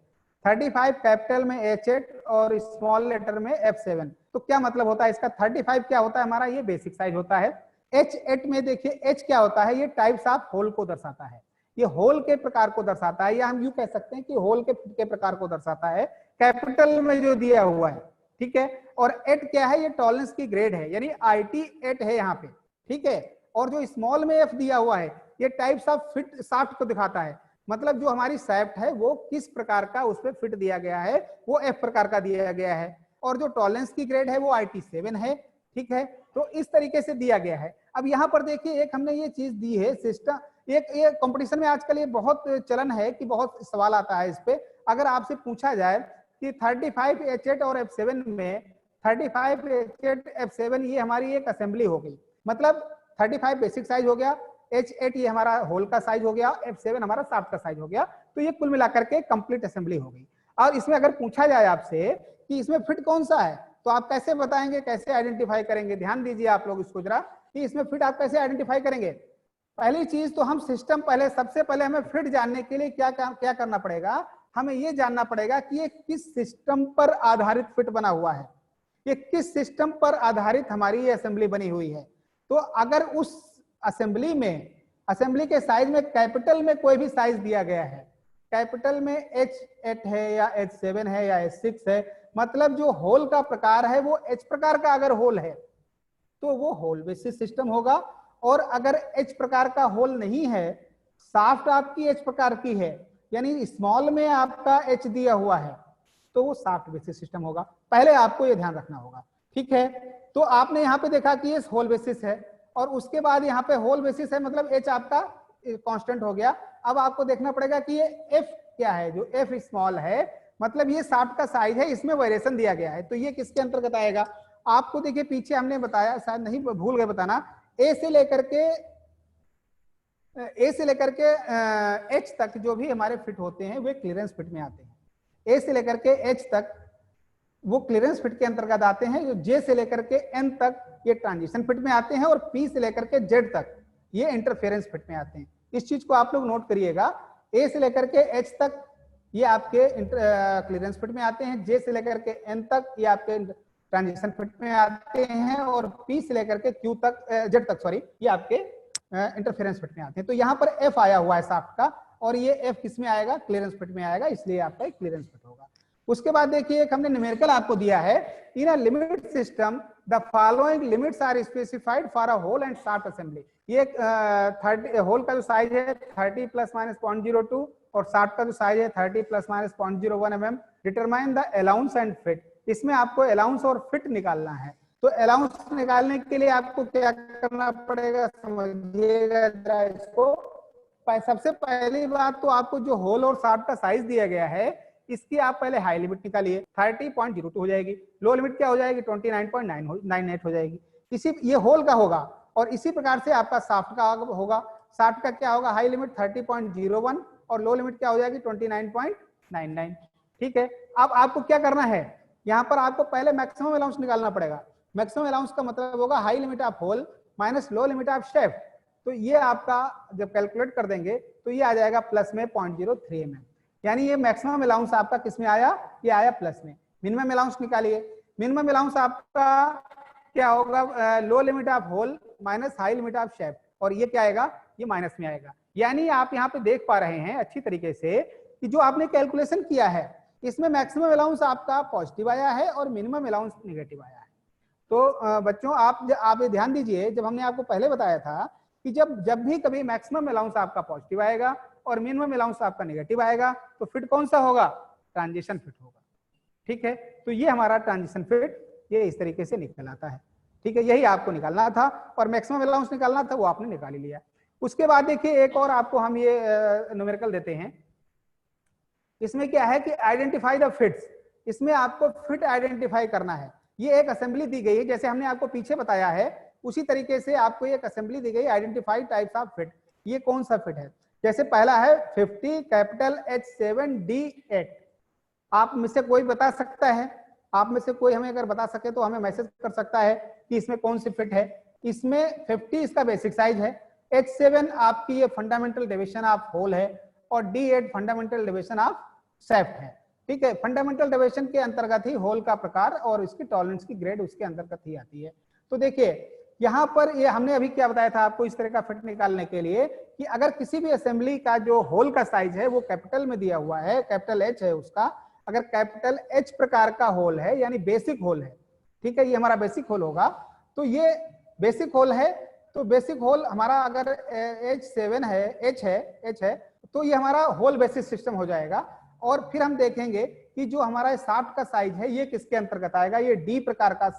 35 कैपिटल में H8 और स्मॉल लेटर में F7। तो क्या मतलब होता है इसका? 35 क्या होता है हमारा? ये बेसिक साइज होता है। H8 में देखिए H क्या होता है? ये टाइप्स ऑफ होल को दर्शाता है, ये होल के प्रकार को दर्शाता है, या हम यूं कह सकते हैं कि होल के प्रकार को दर्शाता है, कैपिटल में जो दिया हुआ है, ठीक है। और 8 क्या है? ये टॉलरेंस की ग्रेड है, यानी IT8 है यहाँ पे, ठीक है। और जो स्मॉल में F दिया हुआ है ये टाइप्स ऑफ फिट शाफ्ट को दिखाता है, मतलब जो हमारी शाफ्ट है वो किस प्रकार का उस पर फिट दिया गया है, वो F प्रकार का दिया गया है। और जो टॉलरेंस की ग्रेड है वो IT7 है, ठीक है। तो इस तरीके से दिया गया है। अब यहाँ पर देखिए एक हमने ये चीज दी है सिस्टम, ये कंपटीशन में आजकल ये बहुत चलन है कि बहुत सवाल आता है इस पे। अगर आपसे पूछा जाए कि 35H8 और F7 में 35H8 F7 ये हमारी एक असेंबली हो गई, मतलब 35 बेसिक साइज हो गया, H8 ये हमारा होल का साइज हो गया, F7 हमारा शाफ्ट का साइज हो गया, तो ये कुल मिलाकर के कंप्लीट असेंबली हो गई। और इसमें अगर पूछा जाए आपसे कि इसमें फिट कौन सा है, तो आप कैसे बताएंगे, कैसे आइडेंटिफाई करेंगे? ध्यान दीजिए आप लोग इसको जरा, कि इसमें फिट आप कैसे आइडेंटिफाई करेंगे। पहली चीज तो हम सिस्टम पहले, सबसे पहले हमें फिट जानने के लिए क्या करना पड़ेगा, हमें ये जानना पड़ेगा कि ये किस सिस्टम पर आधारित फिट बना हुआ है, ये किस सिस्टम पर आधारित हमारी ये असेंबली बनी हुई है। तो अगर उस असेंबली में, असेंबली के साइज में कैपिटल में कोई भी साइज दिया गया है, कैपिटल में H8 है या H7 है या H6 है, मतलब जो होल का प्रकार है वो H प्रकार का अगर होल है तो वो होल बेसिस सिस्टम होगा। और अगर H प्रकार का होल नहीं है, शाफ्ट आपकी H प्रकार की है, यानी स्मॉल में आपका H दिया हुआ है, तो वो शाफ्ट बेसिस सिस्टम होगा। पहले आपको ये ध्यान रखना होगा, ठीक है। तो आपने यहाँ पे देखा कि ये होल बेसिस है, और उसके बाद यहाँ पे होल बेसिस है, मतलब H आपका कांस्टेंट हो गया। अब आपको देखना पड़ेगा कि ये F क्या है, जो F स्मॉल है, मतलब ये शाफ्ट का साइज है, इसमें वेरिएशन दिया गया है, तो ये किसके अंतर्गत आएगा? आपको देखिए पीछे हमने बताया, शायद नहीं भूल गए बताना, ए से लेकर के H तक जो भी हमारे फिट होते हैं वे क्लियरेंस फिट में आते हैं। ए से लेकर के H तक वो क्लियरेंस फिट के अंतर्गत आते हैं। जो J से लेकर के N तक ये ट्रांजिशन फिट में आते हैं, और P से लेकर के Z तक ये इंटरफेरेंस फिट में आते हैं। इस चीज को आप लोग नोट करिएगा। A से लेकर के H तक ये आपके क्लियरेंस फिट में आते हैं, J से लेकर के N तक ये आपके ट्रांजिशन फिट में आते हैं, और P से लेकर के Q तक, Z तक सॉरी, ये आपके इंटरफेरेंस फिट में आते हैं। तो यहाँ पर F आया हुआ है शाफ्ट का, और ये F किस में आएगा? क्लियरेंस फिट में आएगा, इसलिए आपका एक क्लियरेंस फिट होगा। उसके बाद देखिए एक हमने न्यूमेरिकल आपको दिया है, in a limit system the following limits are specified for a hole and shaft assembly. ये 30 होल का जो साइज है 30 प्लस माइनस 0.02 और शाफ्ट का जो साइज है 30 plus minus 0.01 mm। Determine the allowance and fit. इसमें आपको अलाउंस और फिट निकालना है। तो अलाउंस निकालने के लिए आपको क्या करना पड़ेगा, समझिएगा जरा इसको। सबसे पहली बात तो आपको जो होल और शाफ्ट का साइज दिया गया है, इसकी आप पहले हाई लिमिट निकालिए, 30.02 हो जाएगी। लो लिमिट क्या हो जाएगी? 29.98 हो जाएगी। इसी ये होल का होगा, और इसी प्रकार से आपका शाफ्ट का होगा। शाफ्ट का क्या होगा? हाई लिमिट 30.01 और लो लिमिट क्या हो जाएगी? 29.99। ठीक है। अब आपको क्या करना है, यहाँ पर आपको पहले मैक्सिमम अलाउंस निकालना पड़ेगा। मैक्सिमम अलाउंस का मतलब होगा high limit of hole minus low limit of shaft. तो ये आपका जब कैलकुलेट कर देंगे तो ये आ जाएगा प्लस में 0.03 mm, यानी ये मैक्सिमम अलाउंस आपका किस में आया? ये आया प्लस में। मिनिमम अलाउंस निकालिए। मिनिमम अलाउंस आपका क्या होगा? Low limit of hole minus high limit of shaft, और ये क्या आएगा? ये माइनस में आएगा। यानी आप यहाँ पे देख पा रहे हैं अच्छी तरीके से कि जो आपने कैलकुलेशन किया है इसमें मैक्सिमम अलाउंस आपका पॉजिटिव आया है और मिनिमम अलाउंस नेगेटिव आया है। तो बच्चों आप ये ध्यान दीजिए, जब हमने आपको पहले बताया था कि जब भी कभी मैक्सिमम अलाउंस आपका पॉजिटिव आएगा और मिनिमम अलाउंस आपका नेगेटिव आएगा, तो फिट कौन सा होगा? ट्रांजिशन फिट होगा। ठीक है। तो ये हमारा ट्रांजिशन फिट ये इस तरीके से निकल आता है। ठीक है, यही आपको निकालना था, और मैक्सिमम अलाउंस निकालना था, वो आपने निकाल ही लिया। उसके बाद देखिए एक और आपको हम ये न्यूमेरिकल देते हैं। इसमें क्या है कि आइडेंटिफाई द फिट्स। इसमें आपको फिट आइडेंटिफाई करना है। ये एक असेंबली दी गई है, जैसे हमने आपको पीछे बताया है उसी तरीके से आपको एक असेंबली दी गई, आइडेंटिफाई टाइप्स ऑफ फिट। ये कौन सा फिट है? जैसे पहला है 50 कैपिटल H7D8। आप में से कोई बता सकता है, आप में से कोई हमें अगर बता सके तो हमें मैसेज कर सकता है कि इसमें कौन सी फिट है। इसमें 50 इसका बेसिक साइज है, H7 आपकी ये फंडामेंटल डेविएशन ऑफ होल है, और D8 fundamental deviation of shaft है। ठीक है। फंडामेंटल डेविएशन के अंतर्गत ही होल का प्रकार और इसकी टॉलरेंस की ग्रेड उसके अंतर्गत ही आती है। तो देखिए यहाँ पर ये हमने अभी क्या बताया था आपको इस तरह का फिट निकालने के लिए, कि अगर किसी भी असेंबली का जो होल का साइज है वो कैपिटल में दिया हुआ है, कैपिटल H है उसका, अगर कैपिटल H प्रकार का होल है यानी बेसिक होल है, ठीक है, ये हमारा बेसिक होल होगा। तो ये बेसिक होल है, तो बेसिक होल हमारा अगर H7 है, H है, तो ये हमारा होल बेसिस सिस्टम हो जाएगा। और फिर हम देखेंगे कि जो हमारा शाफ्ट का साइज है ये किसके अंतर्गत आएगा? ये D प्रकार का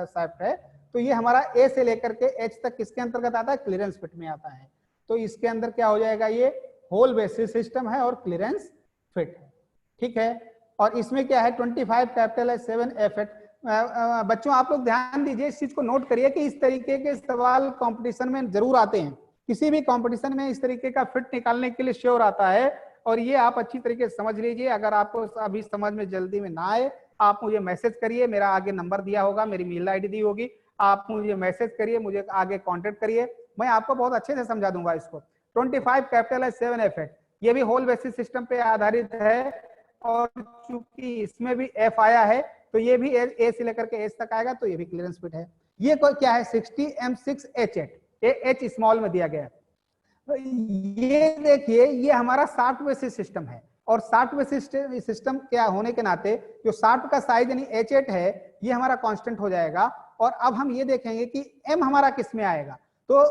शाफ्ट है, तो ये हमारा A से लेकर के H तक किसके अंतर्गत आता है? क्लियरेंस फिट में आता है। तो इसके अंदर क्या हो जाएगा? ये होल बेसिस सिस्टम है और क्लियरेंस फिट है। ठीक है। और इसमें क्या है 25 कैपिटल है, 7 एफ। बच्चों आप लोग ध्यान दीजिए, इस चीज को नोट करिए कि इस तरीके के सवाल कंपटीशन में जरूर आते हैं। किसी भी कंपटीशन में इस तरीके का फिट निकालने के लिए श्योर आता है, और ये आप अच्छी तरीके से समझ लीजिए। अगर आपको अभी समझ में जल्दी में ना आए, आप मुझे मैसेज करिए, मेरा आगे नंबर दिया होगा, मेरी मेल आईडी दी होगी, आप मुझे मैसेज करिए, मुझे आगे कांटेक्ट करिए, मैं आपको बहुत अच्छे से समझा दूंगा इसको। 25 कैपिटल है, 7 एफ, ये भी होल बेसिस सिस्टम पे आधारित है, और चूंकि इसमें भी एफ आया है तो ये भी ए से लेकर के एच तक आएगा, तो ये भी क्लियरेंस फिट है। ये कोई क्या है 60M6H8, एच स्मॉल में दिया गया है। तो ये देखिए, ये हमारा 60 बेसिस सिस्टम है, और 60 बेसिस सिस्टम क्या होने के नाते जो 60 का साइज यानी H8 है, ये हमारा कांस्टेंट हो जाएगा। और अब हम ये देखेंगे कि M हमारा किस में आएगा। तो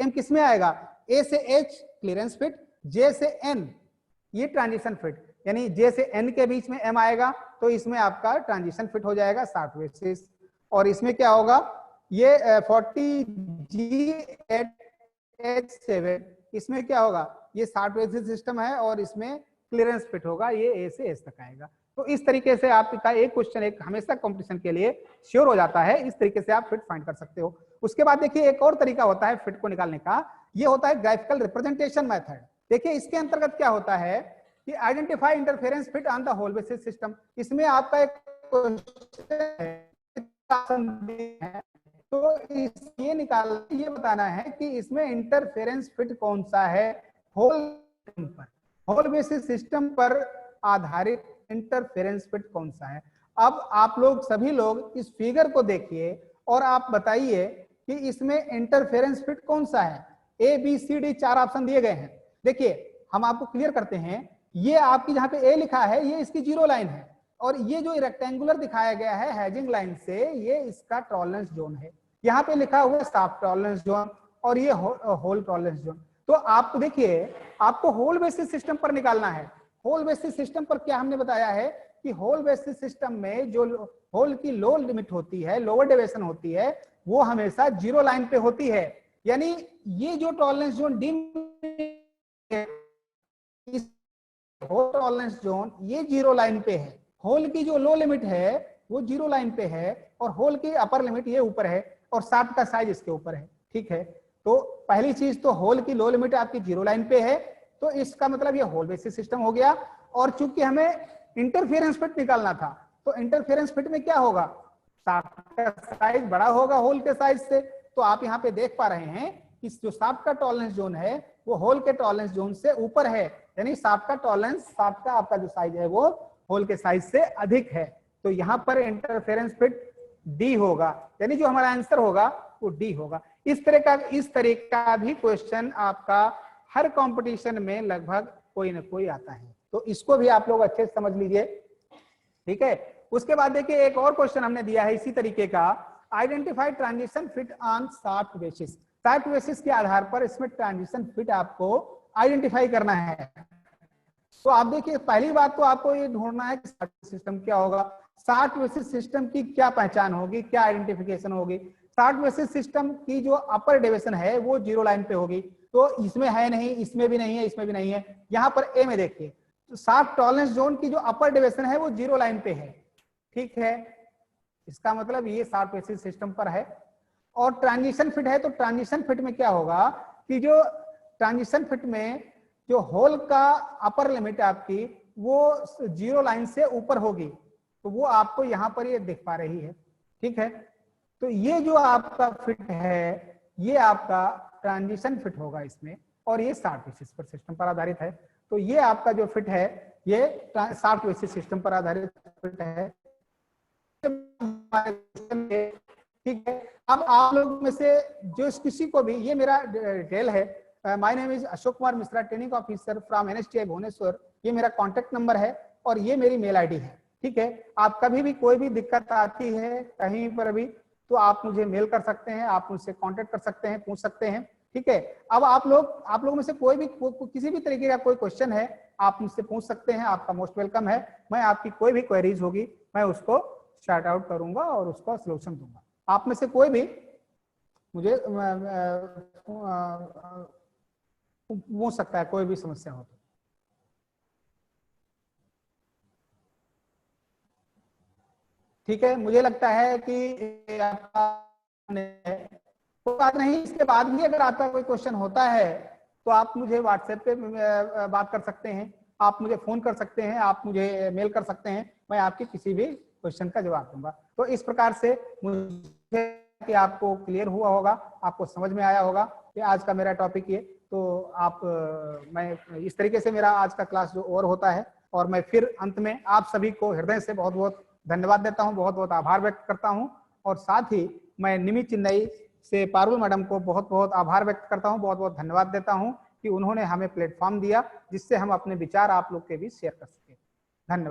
M किस में आएगा, A से H क्लियरेंस फिट, J से N ये ट्रांजिशन फिट, यानी J से N के बीच में M आएगा, तो इसमें आपका ट्रांजिशन फिट हो जाएगा 60 बेसिस। और इसमें क्या होगा, ये 40G8H7, इसमें क्या होगा, ये 60 बेसिस सिस्टम है और इसमें क्लियरेंस फिट होगा, ये ए से एस तक आएगा। तो इस तरीके से आपका एक क्वेश्चन एक हमेशा कंपटीशन के लिए श्योर हो जाता है, इस तरीके से आप फिट फाइंड कर सकते हो। उसके बाद देखिए एक और तरीका होता है फिट को निकालने का, ये होता है ग्राफिकल रिप्रेजेंटेशन मेथड। देखिए इसके अंतर्गत क्या होता है कि identify interference fit on the hole basis system. इसमें आपका एक क्वेश्चन है, तो ये बताना है कि इसमें इंटरफेरेंस फिट कौन सा है होल बेसिस सिस्टम पर आधारित इंटरफेरेंस फिट कौन सा है। अब आप लोग सभी लोग इस फिगर को देखिए और आप बताइए कि इसमें इंटरफेरेंस फिट कौन सा है। A B C D 4 option दिए गए हैं। देखिए हम आपको क्लियर करते हैं, ये आपकी जहां पे ए लिखा है ये इसकी जीरो लाइन है, और ये जो रेक्टेंगुलर दिखाया गया है हैजिंग लाइन से, ये इसका टॉलरेंस जोन है। यहाँ पे लिखा हुआ है सॉफ्ट टॉलरेंस जोन, और ये होल टॉलरेंस जोन। तो आप देखिए, आपको होल बेसिस सिस्टम पर निकालना है। होल बेसिस सिस्टम पर क्या हमने बताया है कि होल बेसिस सिस्टम में जो होल की लो लिमिट होती है, लोअर डेविएशन होती है, वो हमेशा जीरो लाइन पे होती है। यानी ये जो tolerance zone the hole tolerance zone ये जीरो लाइन पे है। होल की जो लो लिमिट है वो जीरो लाइन पे है, और होल की अपर लिमिट ये ऊपर है, और 60 का साइज इसके ऊपर है। ठीक है, तो पहली चीज तो होल की लो लिमिट आपकी जीरो लाइन पे है, तो इसका मतलब ये होल बेसिस सिस्टम हो गया। और चूंकि हमें इंटरफेरेंस फिट निकालना था, तो इंटरफेरेंस फिट में क्या होगा, 60 का साइज बड़ा होगा होल के साइज से। तो आप यहाँ पे देख पा रहे हैं कि जो 60 का टॉलरेंस जोन है वो होल के टॉलरेंस जोन से ऊपर है, यानी 60 का टॉलरेंस, 60 का आपका जो साइज है वो होल के साइज से अधिक है। तो यहाँ पर इंटरफेरेंस फिट डी होगा, यानी जो हमारा आंसर होगा वो डी होगा। इस तरह का भी क्वेश्चन आपका हर कंपटीशन में लगभग कोई ना कोई आता है, तो इसको भी आप लोग अच्छे से समझ लीजिए। ठीक है, उसके बाद देखिए एक और क्वेश्चन हमने दिया है इसी तरीके का, identify transition fit on shaft basis. Shaft basis के आधार पर इसमें ट्रांजिशन फिट आपको आइडेंटिफाई करना है। तो आप देखिए पहली बात तो आपको ये ढूंढना है कि शाफ्ट सिस्टम क्या होगा, शाफ्ट बेसिस सिस्टम की क्या पहचान होगी, क्या आइडेंटिफिकेशन होगी। शाफ्ट बेसिस सिस्टम की जो अपर डेविएशन है वो जीरो लाइन पे होगी, तो इसमें है नहीं, इसमें भी नहीं है, इसमें भी नहीं है। यहाँ पर ए में देखिए, तो शाफ्ट टॉलरेंस जोन की जो अपर डेविएशन है वो जीरो लाइन पे है। ठीक है, इसका मतलब ये शाफ्ट बेसिस सिस्टम पर है। और ट्रांजिशन फिट है, तो ट्रांजिशन फिट में क्या होगा कि जो ट्रांजिशन फिट में जो होल का अपर लिमिट आपकी वो जीरो लाइन से ऊपर होगी, तो वो आपको यहाँ पर ये दिख पा रही है। ठीक है, तो ये जो आपका फिट है ये आपका ट्रांजिशन फिट होगा इसमें, और ये शाफ्ट बेसिस पर सिस्टम पर आधारित है। तो ये आपका जो फिट है ये शाफ्ट बेसिस सिस्टम पर आधारित फिट है। ठीक है, अब आप लोग में से जो किसी को भी, ये मेरा डिटेल है, my name is Ashok Kumar Mishra, training officer from NSTI Bhubaneswar, ये मेरा कॉन्टेक्ट नंबर है और ये मेरी मेल आईडी है। ठीक है, आप कभी भी कोई भी दिक्कत आती है कहीं पर भी, तो आप मुझे मेल कर सकते हैं, आप मुझसे कांटेक्ट कर सकते हैं, पूछ सकते हैं। ठीक है, अब आप लोग में से कोई भी किसी भी तरीके का कोई क्वेश्चन है आप मुझसे पूछ सकते हैं, आपका मोस्ट वेलकम है। मैं आपकी कोई भी क्वेरीज होगी मैं उसको शार्ट आउट करूंगा और उसका सलूशन दूंगा। आप में से कोई भी मुझे पूछ सकता है, कोई भी समस्या हो तो। ठीक है, मुझे लगता है कि आपका कोई बात नहीं, इसके बाद भी अगर आपका कोई क्वेश्चन होता है तो आप मुझे व्हाट्सएप पे बात कर सकते हैं, आप मुझे फोन कर सकते हैं, आप मुझे मेल कर सकते हैं, मैं आपके किसी भी क्वेश्चन का जवाब दूंगा। तो इस प्रकार से मुझे कि आपको क्लियर हुआ होगा, आपको समझ में आया होगा कि आज का मेरा टॉपिक ये। तो आप मैं इस तरीके से मेरा आज का क्लास जो और होता है, और मैं फिर अंत में आप सभी को हृदय से बहुत बहुत धन्यवाद देता हूं, बहुत बहुत आभार व्यक्त करता हूं। और साथ ही मैं निमी चेन्नई से पारुल मैडम को बहुत बहुत आभार व्यक्त करता हूं, बहुत बहुत धन्यवाद देता हूं कि उन्होंने हमें प्लेटफॉर्म दिया जिससे हम अपने विचार आप लोग के बीच शेयर कर सकें।